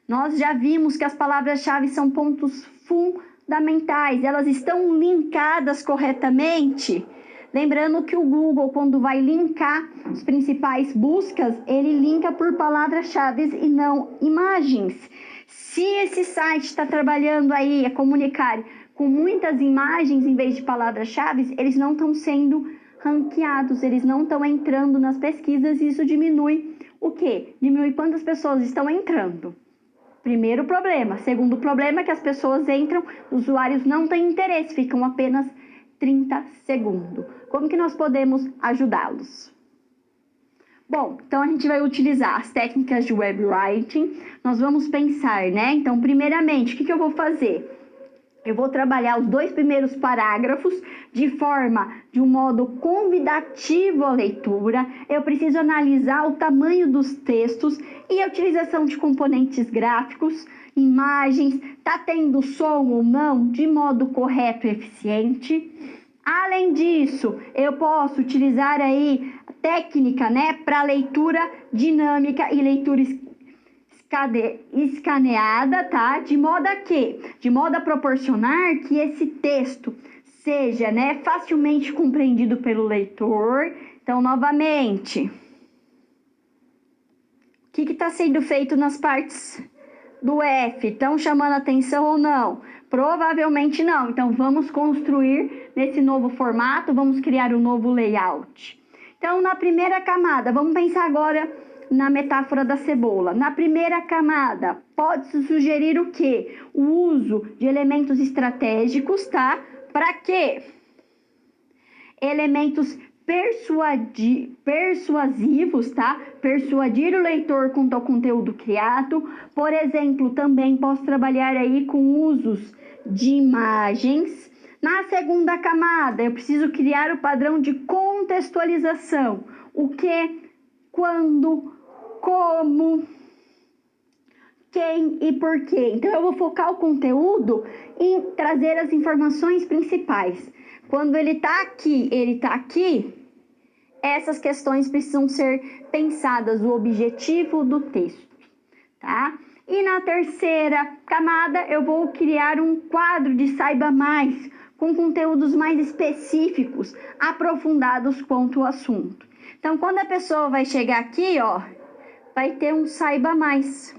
Nós já vimos que as palavras-chave são pontos fundamentais, elas estão linkadas corretamente? Lembrando que o Google, quando vai linkar as principais buscas, ele linka por palavras-chave e não imagens. Se esse site está trabalhando aí, a Comunicare, com muitas imagens em vez de palavras-chave, eles não estão sendo ranqueados, eles não estão entrando nas pesquisas e isso diminui o quê? Diminui quantas pessoas estão entrando. Primeiro problema. Segundo problema é que as pessoas entram, os usuários não têm interesse, ficam apenas 30 segundos. Como que nós podemos ajudá-los? Bom, então a gente vai utilizar as técnicas de web writing. Nós vamos pensar, Então, primeiramente, o que eu vou fazer? Eu vou trabalhar os 2 primeiros parágrafos de um modo convidativo à leitura. Eu preciso analisar o tamanho dos textos e a utilização de componentes gráficos, imagens, tá tendo som ou não, de modo correto e eficiente. Além disso, eu posso utilizar aí técnica, para leitura dinâmica e leitura escaneada, tá? De modo a proporcionar que esse texto seja, facilmente compreendido pelo leitor. Então, novamente, o que está sendo feito nas partes do F? Estão chamando atenção ou não? Provavelmente não. Então, vamos construir nesse novo formato, vamos criar um novo layout. Então, na primeira camada, vamos pensar agora na metáfora da cebola. Na primeira camada, pode-se sugerir o quê? O uso de elementos estratégicos, tá? Para quê? Elementos persuasivos, tá? Persuadir o leitor quanto ao conteúdo criado. Por exemplo, também posso trabalhar aí com usos de imagens. Na segunda camada, eu preciso criar o padrão de contextualização. O que, quando, como, quem e por quê. Então, eu vou focar o conteúdo em trazer as informações principais. Quando ele está aqui, essas questões precisam ser pensadas, o objetivo do texto, tá? E na terceira camada, eu vou criar um quadro de Saiba Mais, com conteúdos mais específicos, aprofundados quanto ao assunto. Então, quando a pessoa vai chegar aqui, vai ter um Saiba Mais.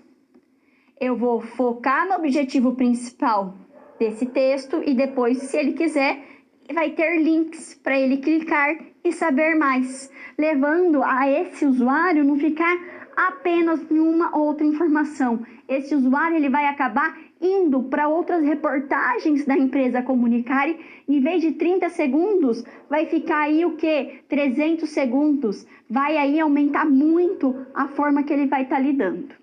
Eu vou focar no objetivo principal desse texto e depois, se ele quiser, vai ter links para ele clicar e saber mais, levando a esse usuário não ficar apenas em uma outra informação. Esse usuário ele vai acabar indo para outras reportagens da empresa Comunicare. Em vez de 30 segundos, vai ficar aí o quê? 300 segundos. Vai aí aumentar muito a forma que ele vai estar lidando.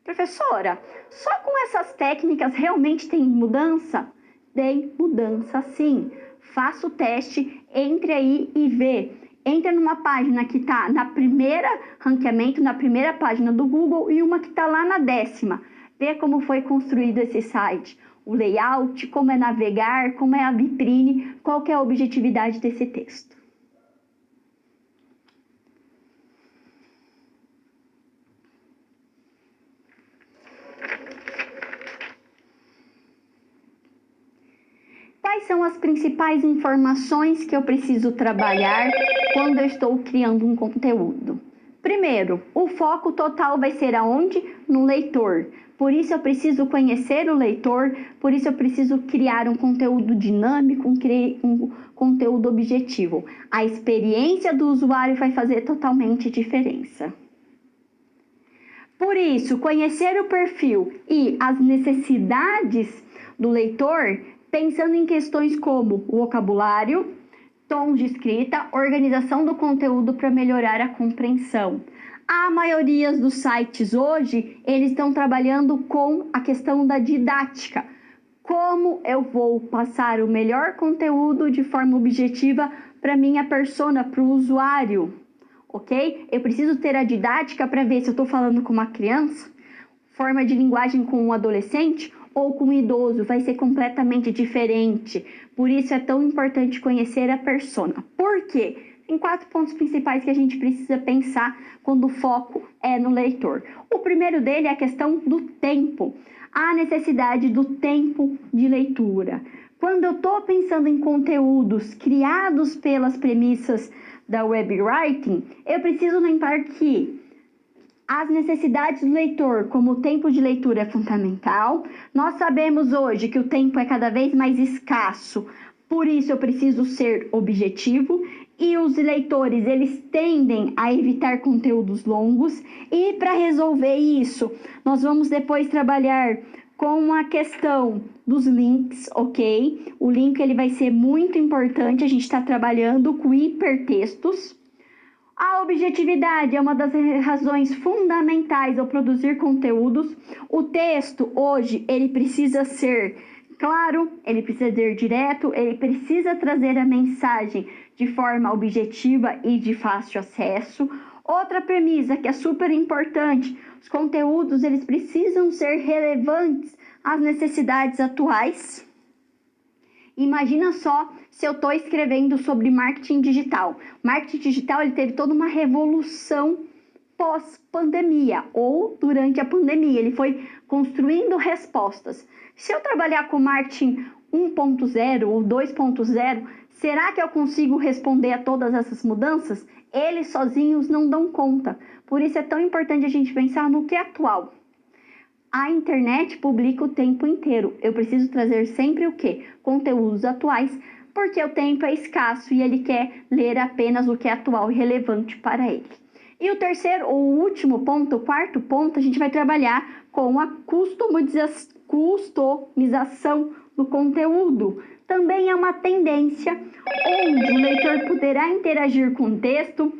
Professora, só com essas técnicas realmente tem mudança? Tem mudança sim. Faça o teste, entre aí e vê. Entra numa página que está na primeira ranqueamento, na primeira página do Google e uma que está lá na 10ª. Vê como foi construído esse site, o layout, como é navegar, como é a vitrine, qual que é a objetividade desse texto. Quais são as principais informações que eu preciso trabalhar quando eu estou criando um conteúdo? Primeiro, o foco total vai ser aonde? No leitor. Por isso eu preciso conhecer o leitor, por isso eu preciso criar um conteúdo dinâmico, um conteúdo objetivo. A experiência do usuário vai fazer totalmente diferença. Por isso, conhecer o perfil e as necessidades do leitor, pensando em questões como vocabulário, tons de escrita, organização do conteúdo para melhorar a compreensão. A maioria dos sites hoje, eles estão trabalhando com a questão da didática. Como eu vou passar o melhor conteúdo de forma objetiva para minha persona, para o usuário, ok? Eu preciso ter a didática para ver se eu estou falando com uma criança, forma de linguagem com um adolescente ou com um idoso, vai ser completamente diferente. Por isso é tão importante conhecer a persona. Por quê? Tem 4 pontos principais que a gente precisa pensar quando o foco é no leitor. O primeiro dele é a questão do tempo. A necessidade do tempo de leitura. Quando eu estou pensando em conteúdos criados pelas premissas da web writing, eu preciso lembrar que as necessidades do leitor, como o tempo de leitura é fundamental. Nós sabemos hoje que o tempo é cada vez mais escasso, por isso eu preciso ser objetivo. E os leitores, eles tendem a evitar conteúdos longos. E para resolver isso, nós vamos depois trabalhar com a questão dos links, ok? O link ele vai ser muito importante, a gente está trabalhando com hipertextos. A objetividade é uma das razões fundamentais ao produzir conteúdos. O texto, hoje, ele precisa ser claro, ele precisa ser direto, ele precisa trazer a mensagem de forma objetiva e de fácil acesso. Outra premissa que é super importante, os conteúdos eles precisam ser relevantes às necessidades atuais. Imagina só se eu estou escrevendo sobre marketing digital. O marketing digital ele teve toda uma revolução pós-pandemia ou durante a pandemia. Ele foi construindo respostas. Se eu trabalhar com marketing 1.0 ou 2.0, será que eu consigo responder a todas essas mudanças? Eles sozinhos não dão conta. Por isso é tão importante a gente pensar no que é atual. A internet publica o tempo inteiro. Eu preciso trazer sempre o quê? Conteúdos atuais, porque o tempo é escasso e ele quer ler apenas o que é atual e relevante para ele. E o terceiro, ou último ponto, o quarto ponto, a gente vai trabalhar com a customização do conteúdo. Também é uma tendência onde o leitor poderá interagir com o texto.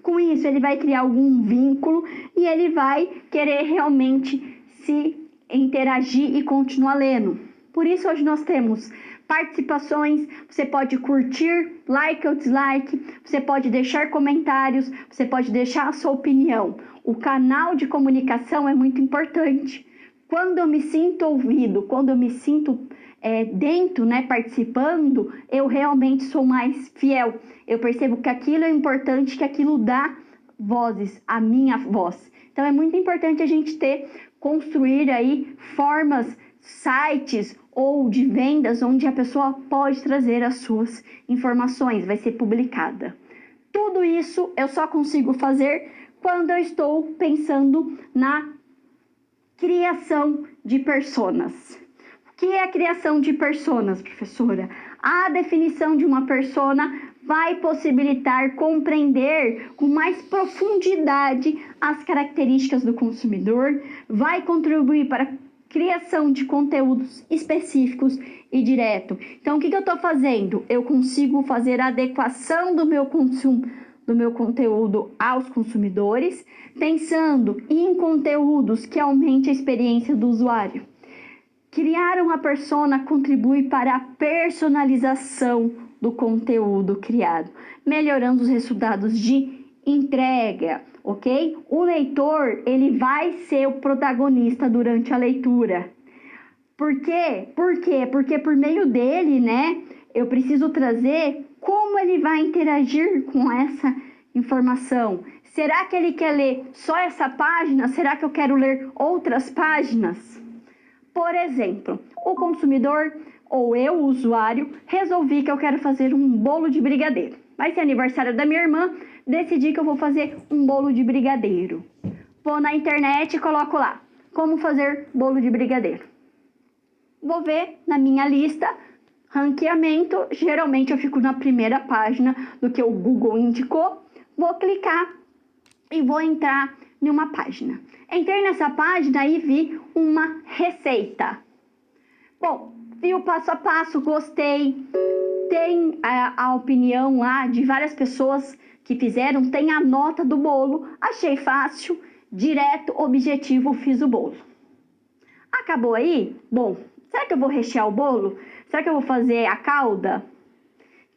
Com isso, ele vai criar algum vínculo e ele vai querer realmente se interagir e continuar lendo. Por isso, hoje nós temos participações, você pode curtir, like ou dislike, você pode deixar comentários, você pode deixar a sua opinião. O canal de comunicação é muito importante. Quando eu me sinto ouvido, quando eu me sinto dentro, participando, eu realmente sou mais fiel. Eu percebo que aquilo é importante, que aquilo dá vozes, a minha voz. Então é muito importante a gente construir aí formas, sites ou de vendas onde a pessoa pode trazer as suas informações, vai ser publicada. Tudo isso eu só consigo fazer quando eu estou pensando na criação de personas. O que é a criação de personas, professora? A definição de uma persona vai possibilitar compreender com mais profundidade as características do consumidor, vai contribuir para a criação de conteúdos específicos e direto. Então, o que eu estou fazendo? Eu consigo fazer a adequação do meu conteúdo aos consumidores, pensando em conteúdos que aumentem a experiência do usuário. Criar uma persona contribui para a personalização do conteúdo criado, melhorando os resultados de entrega, ok? O leitor, ele vai ser o protagonista durante a leitura. Por quê? Porque por meio dele, eu preciso trazer como ele vai interagir com essa informação. Será que ele quer ler só essa página? Será que eu quero ler outras páginas? Por exemplo, o consumidor ou eu, o usuário, resolvi que eu quero fazer um bolo de brigadeiro. Vai ser aniversário da minha irmã, decidi que eu vou fazer um bolo de brigadeiro. Vou na internet e coloco lá, como fazer bolo de brigadeiro. Vou ver na minha lista, ranqueamento, geralmente eu fico na primeira página do que o Google indicou. Vou clicar e vou entrar em uma página. Entrei nessa página e vi uma receita. Bom, vi o passo a passo, gostei. Tem a opinião lá de várias pessoas que fizeram, tem a nota do bolo. Achei fácil, direto, objetivo, fiz o bolo. Acabou aí? Bom, será que eu vou rechear o bolo? Será que eu vou fazer a calda?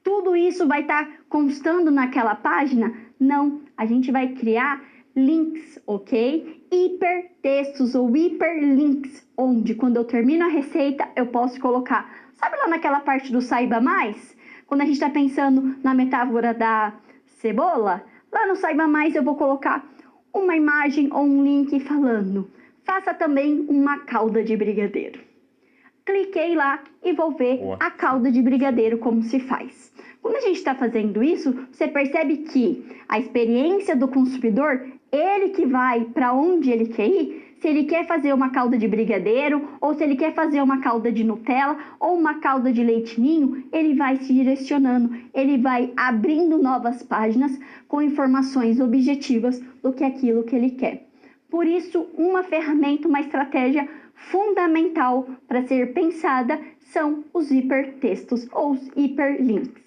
Tudo isso vai estar constando naquela página? Não, a gente vai criar links, ok? Hipertextos ou hiperlinks, onde quando eu termino a receita, eu posso colocar, sabe lá naquela parte do Saiba Mais? Quando a gente está pensando na metáfora da cebola, lá no Saiba Mais eu vou colocar uma imagem ou um link falando, faça também uma calda de brigadeiro. Cliquei lá e vou ver a calda de brigadeiro como se faz. Quando a gente está fazendo isso, você percebe que a experiência do consumidor, ele que vai para onde ele quer ir, se ele quer fazer uma calda de brigadeiro, ou se ele quer fazer uma calda de Nutella, ou uma calda de leite ninho, ele vai se direcionando, ele vai abrindo novas páginas com informações objetivas do que é aquilo que ele quer. Por isso, uma ferramenta, uma estratégia fundamental para ser pensada são os hipertextos ou os hiperlinks.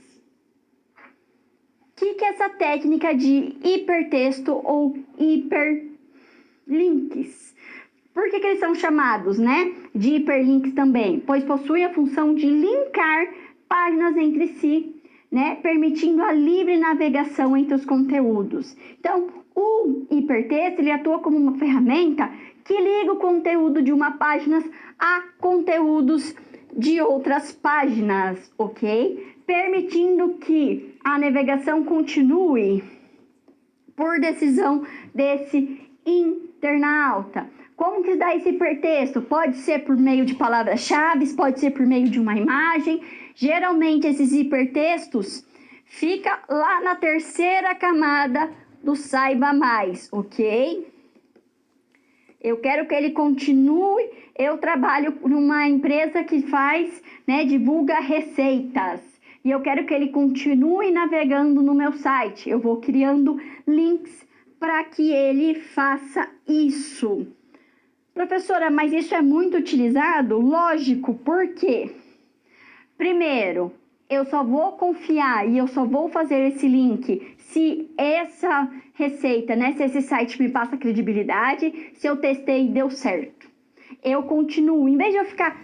O que é essa técnica de hipertexto ou hiperlinks? Por que eles são chamados, né, de hiperlinks também? Pois possuem a função de linkar páginas entre si, né, permitindo a livre navegação entre os conteúdos. Então, o hipertexto, ele atua como uma ferramenta que liga o conteúdo de uma página a conteúdos de outras páginas, ok? Permitindo que a navegação continue por decisão desse internauta. Como que dá esse hipertexto? Pode ser por meio de palavras-chave, pode ser por meio de uma imagem. Geralmente esses hipertextos ficam lá na terceira camada do Saiba Mais, ok? Eu quero que ele continue. Eu trabalho numa empresa que faz, né, divulga receitas. E eu quero que ele continue navegando no meu site. Eu vou criando links para que ele faça isso. Professora, mas isso é muito utilizado? Lógico, por quê? Primeiro, eu só vou confiar e eu só vou fazer esse link se essa receita, né, se esse site me passa credibilidade, se eu testei e deu certo. Eu continuo, em vez de eu ficar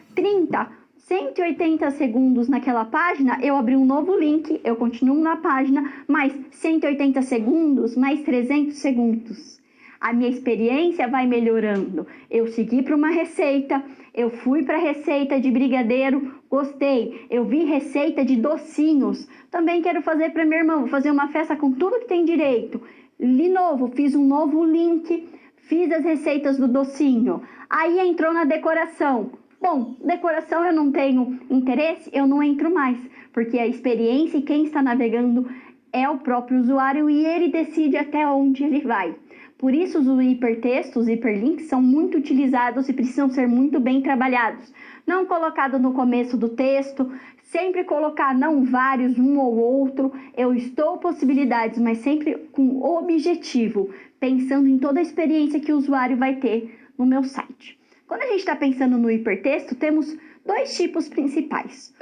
180 segundos naquela página, eu abri um novo link, eu continuo na página, mais 180 segundos, mais 300 segundos. A minha experiência vai melhorando. Eu segui para uma receita, eu fui para a receita de brigadeiro, gostei. Eu vi receita de docinhos, também quero fazer para minha irmã, vou fazer uma festa com tudo que tem direito. De novo, fiz um novo link, fiz as receitas do docinho. Aí entrou na decoração. Bom, decoração eu não tenho interesse, eu não entro mais, porque a experiência e quem está navegando é o próprio usuário e ele decide até onde ele vai. Por isso, os hipertextos, hiperlinks, são muito utilizados e precisam ser muito bem trabalhados. Não colocado no começo do texto, sempre colocar não vários, um ou outro. Eu estou possibilidades, mas sempre com objetivo, pensando em toda a experiência que o usuário vai ter no meu site. Quando a gente está pensando no hipertexto, temos dois tipos principais,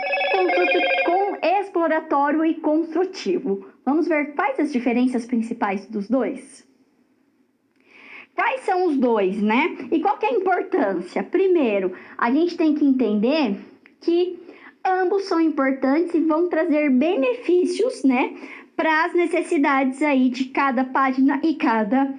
exploratório e construtivo. Vamos ver quais as diferenças principais dos dois? Quais são os dois, né? E qual que é a importância? Primeiro, a gente tem que entender que ambos são importantes e vão trazer benefícios, né, para as necessidades aí de cada página e cada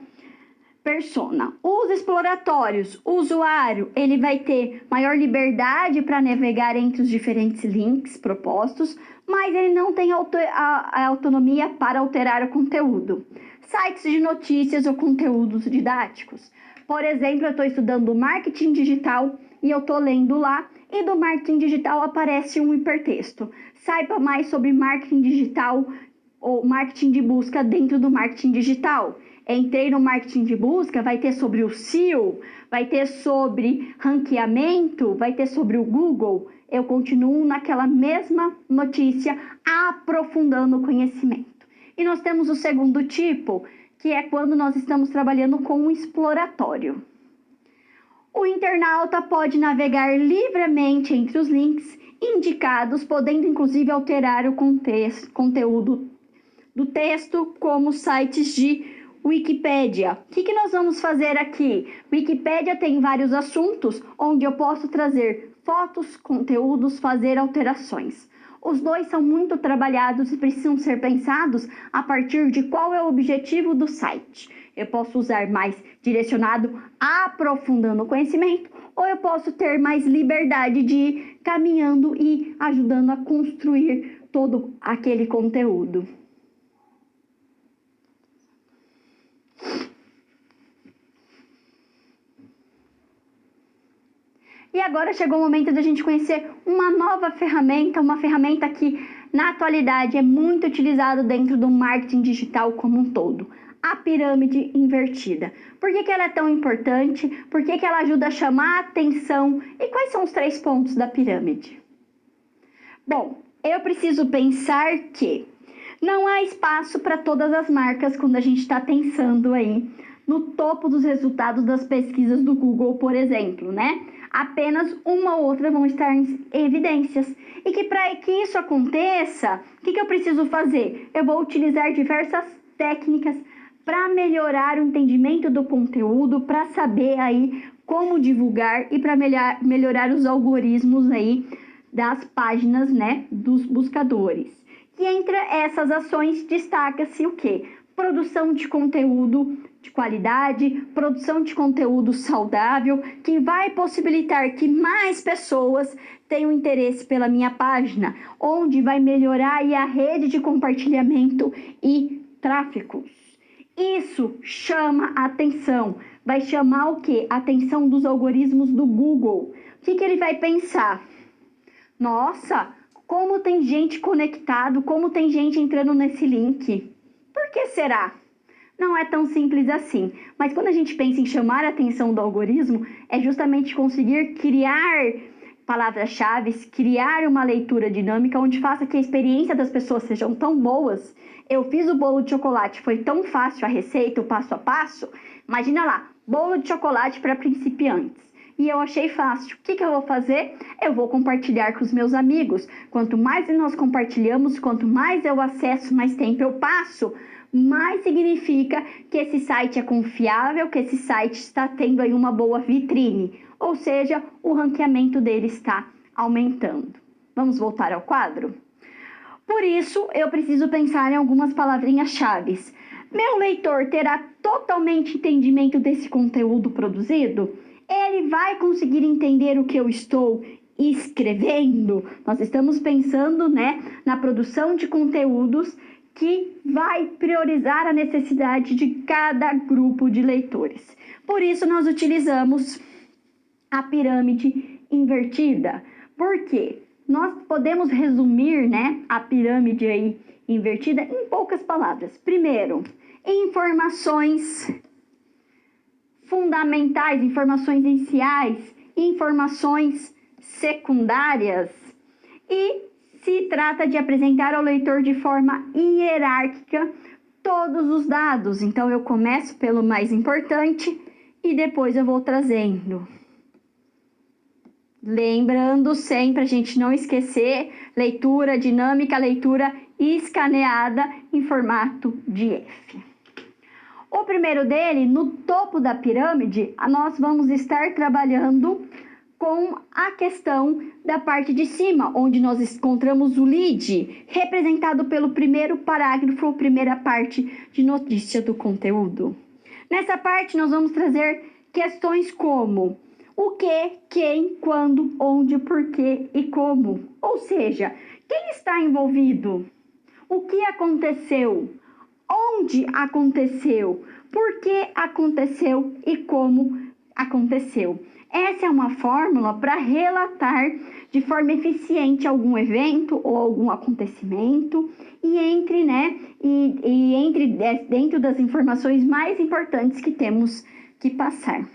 persona. Os exploratórios, o usuário, ele vai ter maior liberdade para navegar entre os diferentes links propostos, mas ele não tem a autonomia para alterar o conteúdo. Sites de notícias ou conteúdos didáticos. Por exemplo, eu estou estudando marketing digital e eu estou lendo lá e do marketing digital aparece um hipertexto. Saiba mais sobre marketing digital ou marketing de busca dentro do marketing digital. Entrei no marketing de busca, vai ter sobre o SEO, vai ter sobre ranqueamento, vai ter sobre o Google. Eu continuo naquela mesma notícia, aprofundando o conhecimento. E nós temos o segundo tipo, que é quando nós estamos trabalhando com um exploratório. O internauta pode navegar livremente entre os links indicados, podendo inclusive alterar o conteúdo do texto, como sites de Wikipédia. O que nós vamos fazer aqui? Wikipédia tem vários assuntos onde eu posso trazer fotos, conteúdos, fazer alterações. Os dois são muito trabalhados e precisam ser pensados a partir de qual é o objetivo do site. Eu posso usar mais direcionado, aprofundando o conhecimento, ou eu posso ter mais liberdade de ir caminhando e ajudando a construir todo aquele conteúdo. E agora chegou o momento da gente conhecer uma nova ferramenta, uma ferramenta que na atualidade é muito utilizada dentro do marketing digital como um todo, a pirâmide invertida. Por que ela é tão importante? Por que ela ajuda a chamar a atenção? E quais são os 3 pontos da pirâmide? Bom, eu preciso pensar que não há espaço para todas as marcas quando a gente está pensando aí no topo dos resultados das pesquisas do Google, por exemplo, né? Apenas uma ou outra vão estar em evidências. E que para que isso aconteça, o que eu preciso fazer? Eu vou utilizar diversas técnicas para melhorar o entendimento do conteúdo, para saber aí como divulgar e para melhorar os algoritmos aí das páginas, né, dos buscadores. E entre essas ações destaca-se o quê? Produção de conteúdo de qualidade, produção de conteúdo saudável, que vai possibilitar que mais pessoas tenham interesse pela minha página, onde vai melhorar aí a rede de compartilhamento e tráfegos. Isso chama a atenção, vai chamar o quê? A atenção dos algoritmos do Google. O que ele vai pensar? Nossa, como tem gente conectado, como tem gente entrando nesse link. Por que será? Não é tão simples assim, mas quando a gente pensa em chamar a atenção do algoritmo, é justamente conseguir criar palavras-chave, criar uma leitura dinâmica onde faça que a experiência das pessoas sejam tão boas. Eu fiz o bolo de chocolate, foi tão fácil a receita, o passo a passo. Imagina lá, bolo de chocolate para principiantes. E eu achei fácil. O que eu vou fazer? Eu vou compartilhar com os meus amigos. Quanto mais nós compartilhamos, quanto mais eu acesso, mais tempo eu passo, mais significa que esse site é confiável, que esse site está tendo aí uma boa vitrine. Ou seja, o ranqueamento dele está aumentando. Vamos voltar ao quadro? Por isso, eu preciso pensar em algumas palavrinhas-chave. Meu leitor terá totalmente entendimento desse conteúdo produzido? Ele vai conseguir entender o que eu estou escrevendo? Nós estamos pensando, né, na produção de conteúdos que vai priorizar a necessidade de cada grupo de leitores. Por isso, nós utilizamos a pirâmide invertida. Por quê? Nós podemos resumir, né, a pirâmide aí invertida em poucas palavras. Primeiro, informações fundamentais, informações iniciais, informações secundárias, e se trata de apresentar ao leitor de forma hierárquica todos os dados. Então, eu começo pelo mais importante e depois eu vou trazendo. Lembrando sempre, a gente não esquecer, leitura dinâmica, leitura escaneada em formato de F. O primeiro dele, no topo da pirâmide, nós vamos estar trabalhando com a questão da parte de cima, onde nós encontramos o lead, representado pelo primeiro parágrafo, ou primeira parte de notícia do conteúdo. Nessa parte, nós vamos trazer questões como o que, quem, quando, onde, porquê e como. Ou seja, quem está envolvido? O que aconteceu? Onde aconteceu? Por que aconteceu e como aconteceu? Essa é uma fórmula para relatar de forma eficiente algum evento ou algum acontecimento dentro das informações mais importantes que temos que passar.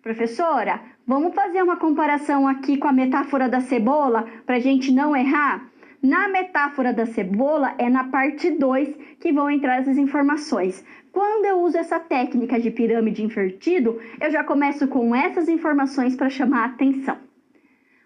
Professora, vamos fazer uma comparação aqui com a metáfora da cebola para a gente não errar? Na metáfora da cebola, é na parte 2 que vão entrar essas informações. Quando eu uso essa técnica de pirâmide invertido, eu já começo com essas informações para chamar a atenção.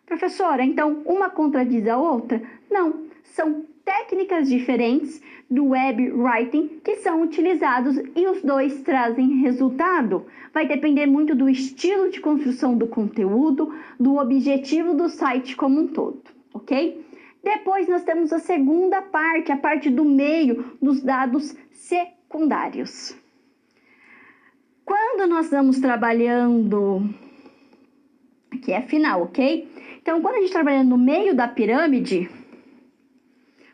Professora, então uma contradiz a outra? Não, são técnicas diferentes do web writing que são utilizados e os dois trazem resultado. Vai depender muito do estilo de construção do conteúdo, do objetivo do site como um todo, ok? Depois nós temos a segunda parte, a parte do meio dos dados secundários. Quando nós estamos trabalhando, aqui é a final, ok? Então, quando a gente está trabalhando no meio da pirâmide,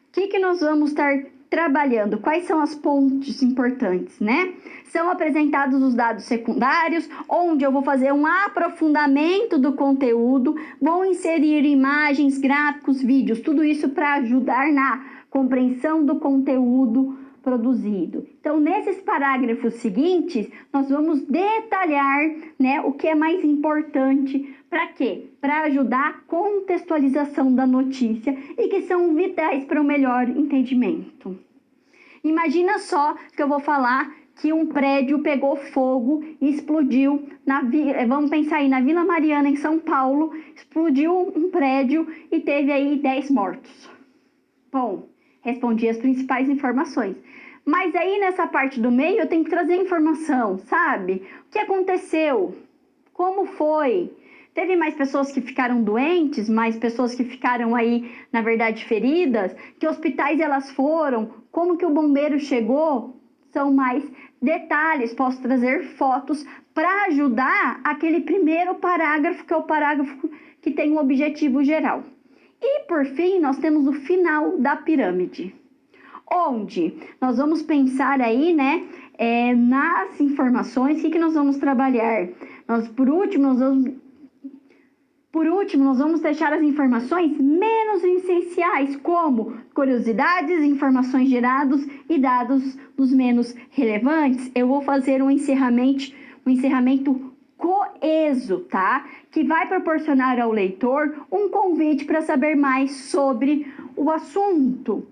o que nós vamos estar trabalhando? Quais são as pontes importantes, né? São apresentados os dados secundários, onde eu vou fazer um aprofundamento do conteúdo, vou inserir imagens, gráficos, vídeos, tudo isso para ajudar na compreensão do conteúdo produzido. Então, nesses parágrafos seguintes, nós vamos detalhar, né, o que é mais importante. Para quê? Para ajudar a contextualização da notícia e que são vitais para o melhor entendimento. Imagina só que eu vou falar que um prédio pegou fogo e explodiu vamos pensar aí, na Vila Mariana, em São Paulo, explodiu um prédio e teve aí 10 mortos. Bom, respondi as principais informações. Mas aí nessa parte do meio eu tenho que trazer informação, sabe? O que aconteceu? Como foi? Teve mais pessoas que ficaram doentes, mais pessoas que ficaram aí, na verdade, feridas? Que hospitais elas foram? Como que o bombeiro chegou? São mais detalhes, posso trazer fotos para ajudar aquele primeiro parágrafo, que é o parágrafo que tem um objetivo geral. E por fim, nós temos o final da pirâmide, onde nós vamos pensar aí, né, nas informações, o que nós vamos trabalhar. Por último, nós vamos deixar as informações menos essenciais, como curiosidades, informações geradas e dados dos menos relevantes. Eu vou fazer um encerramento coeso, tá? Que vai proporcionar ao leitor um convite para saber mais sobre o assunto.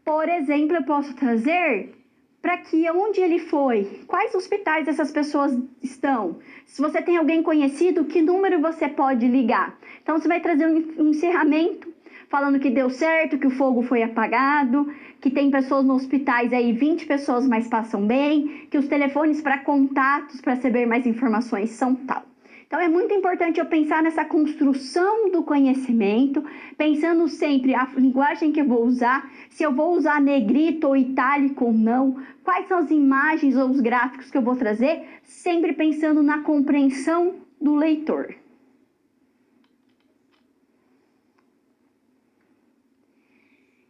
Por exemplo, eu posso trazer para que onde ele foi, quais hospitais essas pessoas estão. Se você tem alguém conhecido, que número você pode ligar? Então, você vai trazer um encerramento falando que deu certo, que o fogo foi apagado, que tem pessoas nos hospitais aí, 20 pessoas, mas passam bem, que os telefones para contatos, para saber mais informações são tal. Então, é muito importante eu pensar nessa construção do conhecimento, pensando sempre a linguagem que eu vou usar, se eu vou usar negrito ou itálico ou não, quais são as imagens ou os gráficos que eu vou trazer, sempre pensando na compreensão do leitor.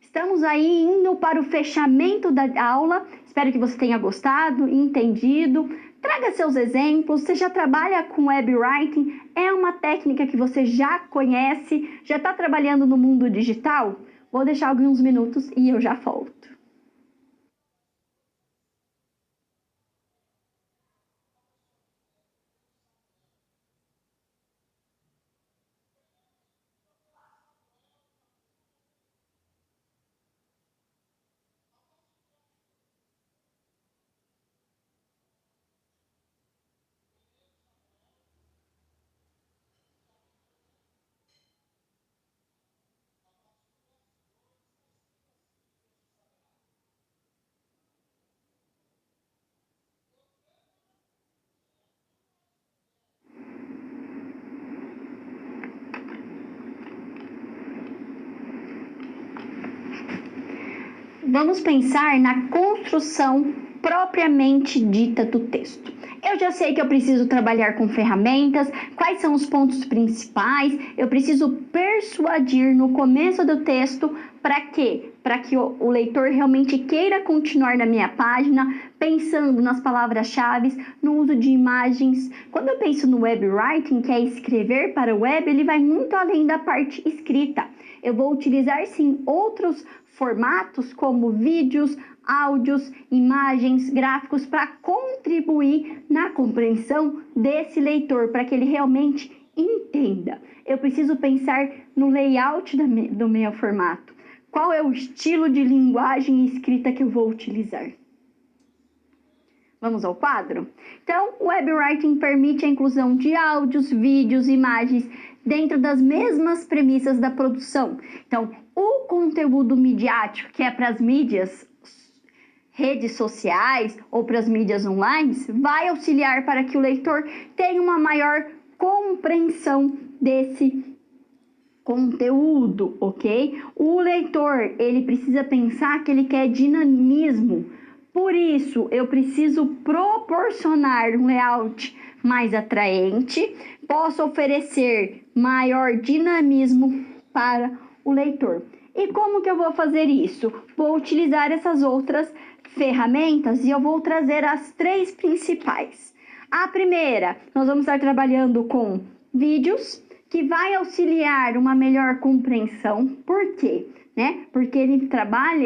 Estamos aí indo para o fechamento da aula. Espero que você tenha gostado, entendido. Traga seus exemplos. Você já trabalha com web writing? É uma técnica que você já conhece? Já está trabalhando no mundo digital? Vou deixar alguns minutos e eu já volto. Vamos pensar na construção propriamente dita do texto. Eu já sei que eu preciso trabalhar com ferramentas, quais são os pontos principais, eu preciso persuadir no começo do texto para quê? Para que o leitor realmente queira continuar na minha página, pensando nas palavras-chave, no uso de imagens. Quando eu penso no web writing, que é escrever para o web, ele vai muito além da parte escrita. Eu vou utilizar sim outros formatos como vídeos, áudios, imagens, gráficos para contribuir na compreensão desse leitor, para que ele realmente entenda. Eu preciso pensar no layout do meu formato. Qual é o estilo de linguagem e escrita que eu vou utilizar? Vamos ao quadro? Então, o web writing permite a inclusão de áudios, vídeos, imagens dentro das mesmas premissas da produção. Então, o conteúdo midiático, que é para as mídias, redes sociais ou para as mídias online, vai auxiliar para que o leitor tenha uma maior compreensão desse conteúdo, ok? O leitor, ele precisa pensar que ele quer dinamismo. Por isso, eu preciso proporcionar um layout mais atraente, posso oferecer maior dinamismo para o leitor. E como que eu vou fazer isso? Vou utilizar essas outras ferramentas e eu vou trazer as 3 principais. A primeira, nós vamos estar trabalhando com vídeos, que vai auxiliar uma melhor compreensão. Por quê? Porque ele trabalha,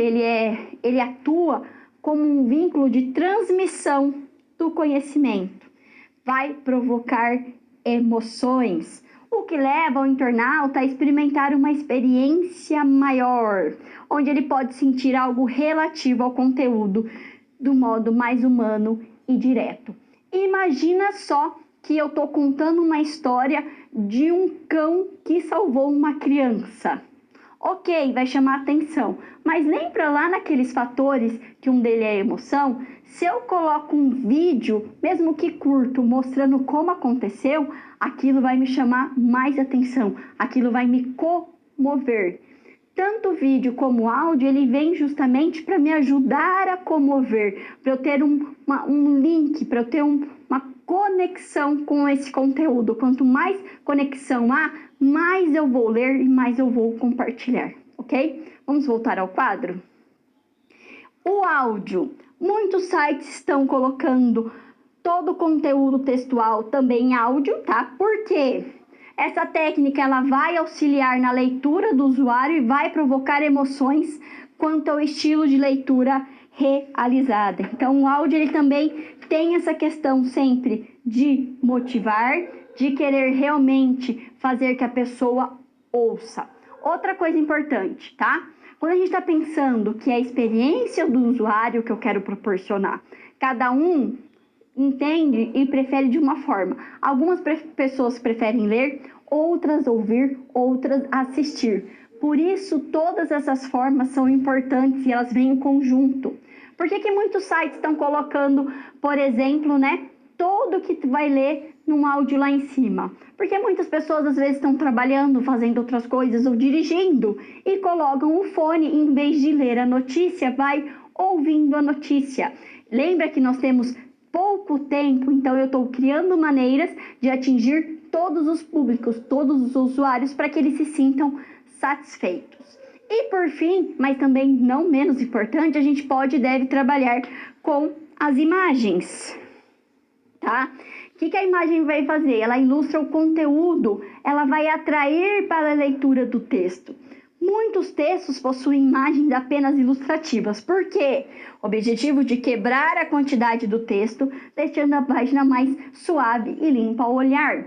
ele atua como um vínculo de transmissão do conhecimento. Vai provocar emoções, o que leva o internauta a experimentar uma experiência maior, onde ele pode sentir algo relativo ao conteúdo do modo mais humano e direto. Imagina só que eu estou contando uma história de um cão que salvou uma criança. Ok, vai chamar atenção, mas lembra lá naqueles fatores que um deles é a emoção? Se eu coloco um vídeo, mesmo que curto, mostrando como aconteceu, aquilo vai me chamar mais atenção, aquilo vai me comover. Tanto o vídeo como o áudio, ele vem justamente para me ajudar a comover, para eu ter um link, para eu ter uma conexão com esse conteúdo. Quanto mais conexão há, mais eu vou ler e mais eu vou compartilhar, ok? Vamos voltar ao quadro? O áudio. Muitos sites estão colocando todo o conteúdo textual também em áudio, tá? Por quê? Essa técnica ela vai auxiliar na leitura do usuário e vai provocar emoções quanto ao estilo de leitura realizada. Então, o áudio ele também tem essa questão sempre de motivar, de querer realmente fazer que a pessoa ouça. Outra coisa importante, tá? Quando a gente está pensando que é a experiência do usuário que eu quero proporcionar, cada um entende e prefere de uma forma. Algumas pessoas preferem ler, outras ouvir, outras assistir. Por isso, todas essas formas são importantes e elas vêm em conjunto. Por que muitos sites estão colocando, por exemplo, todo que tu vai ler num áudio lá em cima? Porque muitas pessoas às vezes estão trabalhando, fazendo outras coisas ou dirigindo e colocam o fone em vez de ler a notícia, vai ouvindo a notícia. Lembra que nós temos pouco tempo, então eu estou criando maneiras de atingir todos os públicos, todos os usuários, para que eles se sintam satisfeitos. E por fim, mas também não menos importante, a gente pode e deve trabalhar com as imagens, tá? O que a imagem vai fazer? Ela ilustra o conteúdo, ela vai atrair para a leitura do texto. Muitos textos possuem imagens apenas ilustrativas. Por quê? Objetivo de quebrar a quantidade do texto, deixando a página mais suave e limpa ao olhar.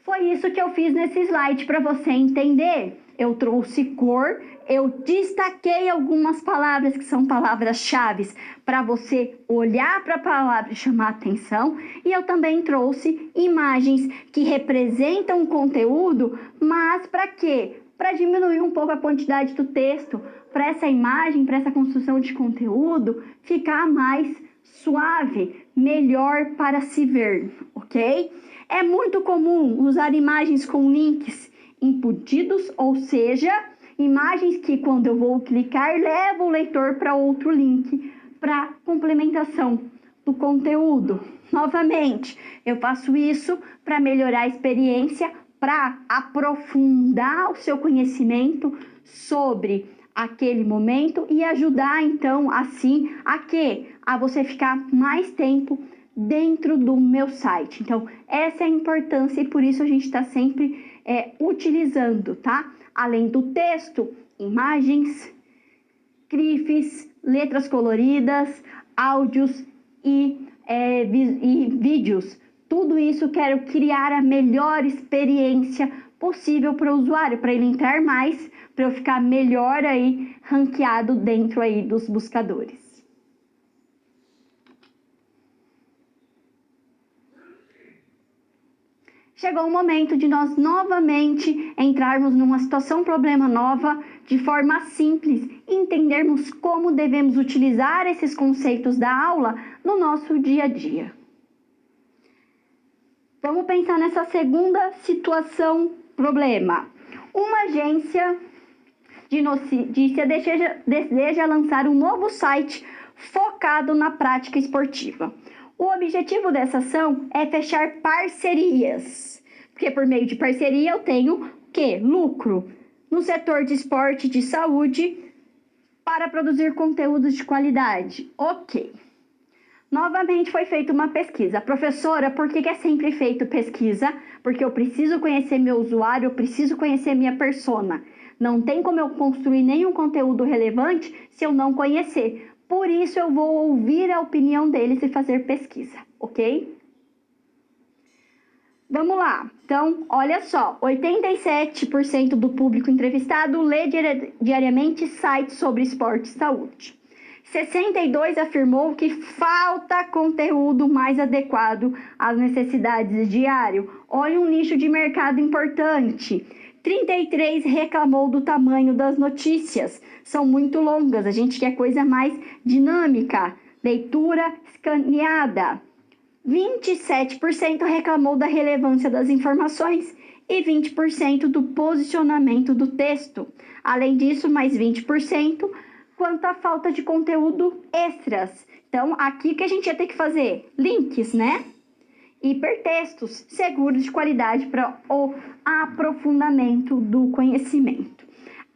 Foi isso que eu fiz nesse slide para você entender. Eu trouxe cor, eu destaquei algumas palavras que são palavras-chave para você olhar para a palavra e chamar atenção. E eu também trouxe imagens que representam o conteúdo, mas para quê? Para diminuir um pouco a quantidade do texto, para essa imagem, para essa construção de conteúdo ficar mais suave, melhor para se ver, ok? É muito comum usar imagens com links embutidos, ou seja, imagens que quando eu vou clicar, levam o leitor para outro link, para complementação do conteúdo. Novamente, eu faço isso para melhorar a experiência, para aprofundar o seu conhecimento sobre aquele momento e ajudar então assim a você ficar mais tempo dentro do meu site. Então essa é a importância e por isso a gente está sempre utilizando, tá? Além do texto, imagens, grifes, letras coloridas, áudios e vídeos. Tudo isso quero criar a melhor experiência possível para o usuário, para ele entrar mais, para eu ficar melhor aí, ranqueado dentro aí dos buscadores. Chegou o momento de nós novamente entrarmos numa situação, problema nova, de forma simples, e entendermos como devemos utilizar esses conceitos da aula no nosso dia a dia. Vamos pensar nessa segunda situação, problema. Uma agência de notícia deseja lançar um novo site focado na prática esportiva. O objetivo dessa ação é fechar parcerias, porque por meio de parceria eu tenho lucro no setor de esporte e de saúde para produzir conteúdos de qualidade. Ok. Novamente foi feita uma pesquisa. Professora, por que é sempre feito pesquisa? Porque eu preciso conhecer meu usuário, eu preciso conhecer minha persona. Não tem como eu construir nenhum conteúdo relevante se eu não conhecer. Por isso eu vou ouvir a opinião deles e fazer pesquisa, ok? Vamos lá. Então, olha só, 87% do público entrevistado lê diariamente sites sobre esporte e saúde. 62% afirmou que falta conteúdo mais adequado às necessidades diárias. Olha um nicho de mercado importante. 33 reclamou do tamanho das notícias. São muito longas, a gente quer coisa mais dinâmica. Leitura escaneada. 27% reclamou da relevância das informações e 20% do posicionamento do texto. Além disso, mais 20% quanto à falta de conteúdo extras. Então, aqui que a gente ia ter que fazer? Links, né? Hipertextos seguros de qualidade para o aprofundamento do conhecimento.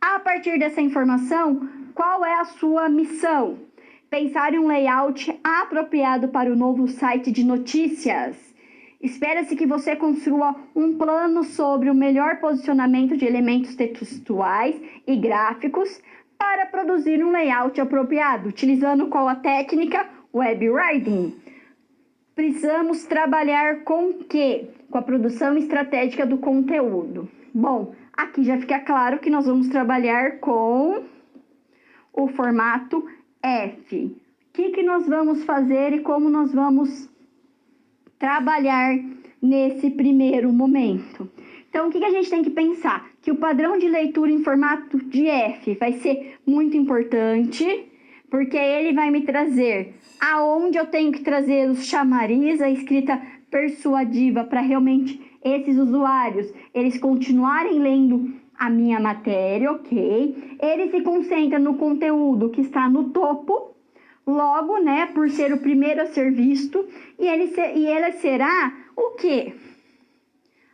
A partir dessa informação, qual é a sua missão? Pensar em um layout apropriado para o novo site de notícias. Espera-se que você construa um plano sobre o melhor posicionamento de elementos textuais e gráficos para produzir um layout apropriado, utilizando qual a técnica? Web Writing. Precisamos trabalhar com o quê? Com a produção estratégica do conteúdo. Bom, aqui já fica claro que nós vamos trabalhar com o formato F. O que nós vamos fazer e como nós vamos trabalhar nesse primeiro momento? Então, o que a gente tem que pensar? Que o padrão de leitura em formato de F vai ser muito importante, porque ele vai me trazer aonde eu tenho que trazer os chamariz, a escrita persuasiva, para realmente esses usuários, eles continuarem lendo a minha matéria, ok? Ele se concentra no conteúdo que está no topo, logo, né, por ser o primeiro a ser visto, e ele será o quê?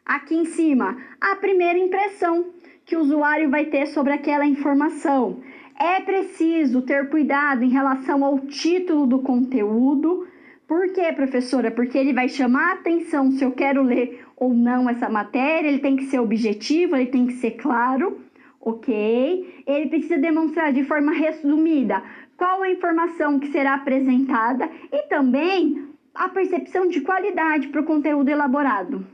Aqui em cima, a primeira impressão que o usuário vai ter sobre aquela informação. É preciso ter cuidado em relação ao título do conteúdo. Por quê, professora? Porque ele vai chamar a atenção se eu quero ler ou não essa matéria, ele tem que ser objetivo, ele tem que ser claro, ok? Ele precisa demonstrar de forma resumida qual a informação que será apresentada e também a percepção de qualidade para o conteúdo elaborado.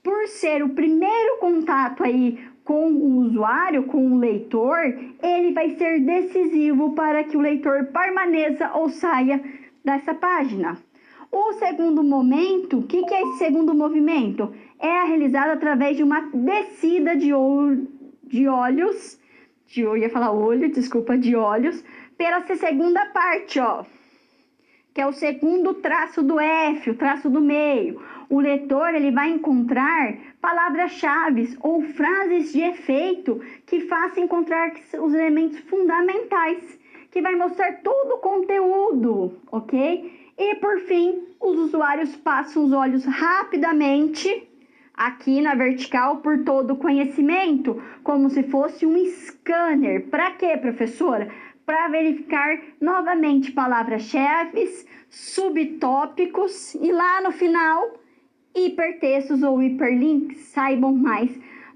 Por ser o primeiro contato aí com o usuário, com o leitor, ele vai ser decisivo para que o leitor permaneça ou saia dessa página. O segundo momento, o que é esse segundo movimento? É realizado através de uma descida de olhos, pela segunda parte, ó, que é o segundo traço do F, o traço do meio. O leitor ele vai encontrar palavras-chave ou frases de efeito que façam encontrar os elementos fundamentais, que vai mostrar todo o conteúdo, ok? E por fim, os usuários passam os olhos rapidamente aqui na vertical por todo o conhecimento, como se fosse um scanner. Para quê, professora? Para verificar novamente palavras-chave, subtópicos e lá no final, hipertextos ou hiperlinks. Saibam mais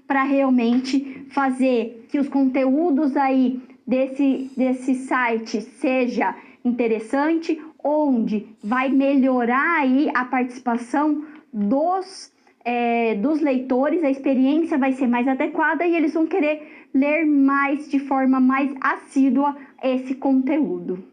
para realmente fazer que os conteúdos aí desse site seja interessante, onde vai melhorar aí a participação dos leitores, a experiência vai ser mais adequada e eles vão querer ler mais de forma mais assídua esse conteúdo.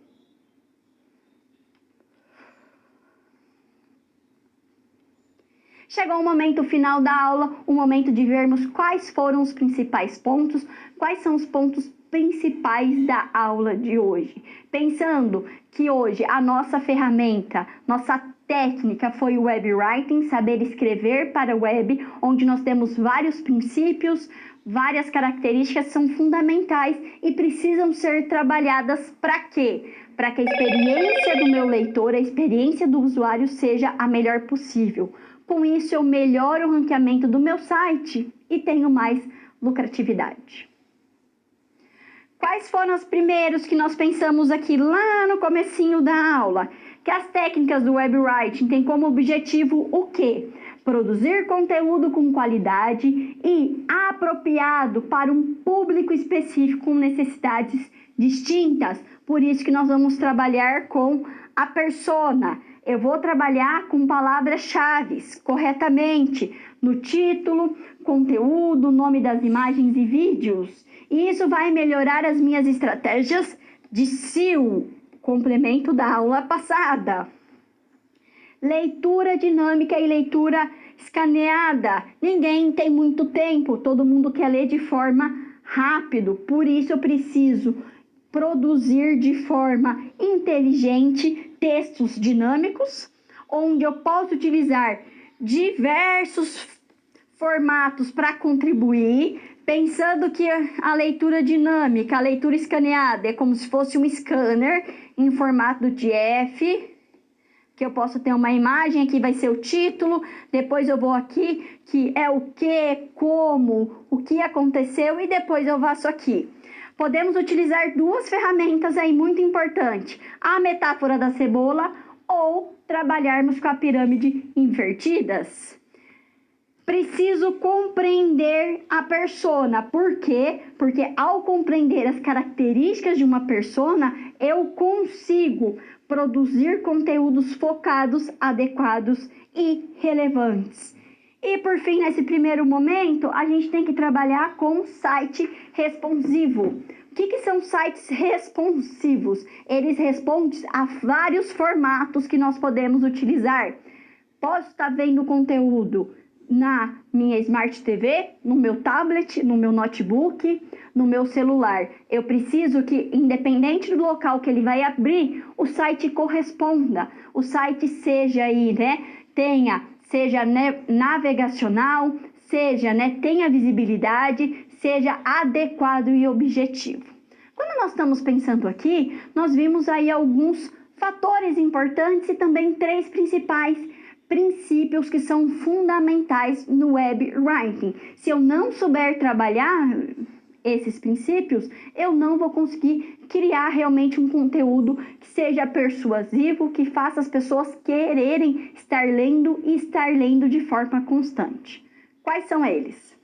Chegou o momento final da aula, o momento de vermos quais foram os principais pontos, quais são os pontos principais da aula de hoje. Pensando que hoje a nossa ferramenta, nossa técnica foi o Web Writing, saber escrever para web, onde nós temos vários princípios, várias características são fundamentais e precisam ser trabalhadas para quê? Para que a experiência do meu leitor, a experiência do usuário seja a melhor possível. Com isso, eu melhoro o ranqueamento do meu site e tenho mais lucratividade. Quais foram os primeiros que nós pensamos aqui lá no comecinho da aula? Que as técnicas do Web Writing têm como objetivo o quê? Produzir conteúdo com qualidade e apropriado para um público específico com necessidades distintas. Por isso que nós vamos trabalhar com a persona. Eu vou trabalhar com palavras-chave corretamente no título, conteúdo, nome das imagens e vídeos. E isso vai melhorar as minhas estratégias de SEO, complemento da aula passada. Leitura dinâmica e leitura escaneada. Ninguém tem muito tempo, todo mundo quer ler de forma rápido. Por isso eu preciso produzir de forma inteligente textos dinâmicos, onde eu posso utilizar diversos formatos para contribuir, pensando que a leitura dinâmica, a leitura escaneada é como se fosse um scanner em formato de F, que eu posso ter uma imagem, aqui vai ser o título, depois eu vou aqui, que é o que, como, o que aconteceu, e depois eu faço aqui. Podemos utilizar duas ferramentas aí muito importantes, a metáfora da cebola ou trabalharmos com a pirâmide invertidas. Preciso compreender a persona. Por quê? Porque ao compreender as características de uma persona, eu consigo produzir conteúdos focados, adequados e relevantes. E por fim, nesse primeiro momento, a gente tem que trabalhar com site responsivo. O que são sites responsivos? Eles respondem a vários formatos que nós podemos utilizar. Posso estar vendo conteúdo na minha Smart TV, no meu tablet, no meu notebook, no meu celular. Eu preciso que, independente do local que ele vai abrir, o site corresponda. O site seja aí, seja navegacional, seja, tenha visibilidade, seja adequado e objetivo. Quando nós estamos pensando aqui, nós vimos aí alguns fatores importantes e também 3 principais princípios que são fundamentais no web writing. Se eu não souber trabalhar esses princípios, eu não vou conseguir criar realmente um conteúdo que seja persuasivo, que faça as pessoas quererem estar lendo e estar lendo de forma constante. Quais são eles?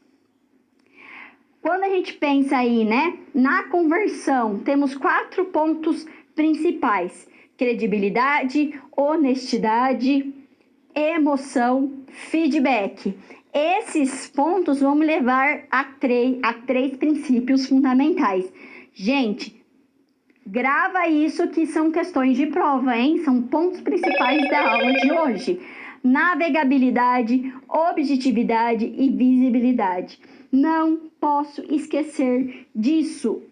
Quando a gente pensa aí, na conversão, temos 4 pontos principais: credibilidade, honestidade, emoção, feedback. Esses pontos vão me levar a 3 princípios fundamentais. Gente, grava isso que são questões de prova, hein? São pontos principais da aula de hoje. Navegabilidade, objetividade e visibilidade. Não posso esquecer disso.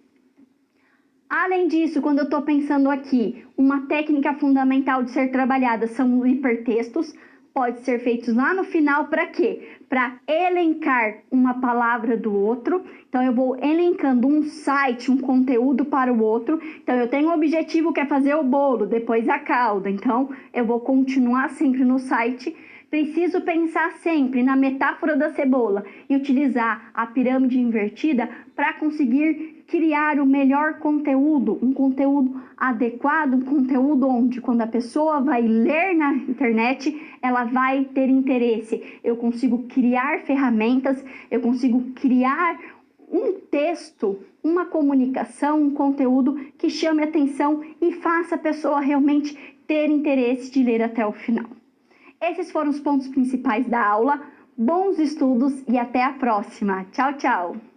Além disso, quando eu estou pensando aqui, uma técnica fundamental de ser trabalhada são os hipertextos. Pode ser feitos lá no final para quê? Para elencar uma palavra do outro. Então, eu vou elencando um site, um conteúdo para o outro. Então, eu tenho um objetivo que é fazer o bolo, depois a calda. Então, eu vou continuar sempre no site. Preciso pensar sempre na metáfora da cebola e utilizar a pirâmide invertida para conseguir criar o melhor conteúdo, um conteúdo adequado, um conteúdo onde, quando a pessoa vai ler na internet, ela vai ter interesse. Eu consigo criar ferramentas, eu consigo criar um texto, uma comunicação, um conteúdo que chame atenção e faça a pessoa realmente ter interesse de ler até o final. Esses foram os pontos principais da aula. Bons estudos e até a próxima. Tchau, tchau!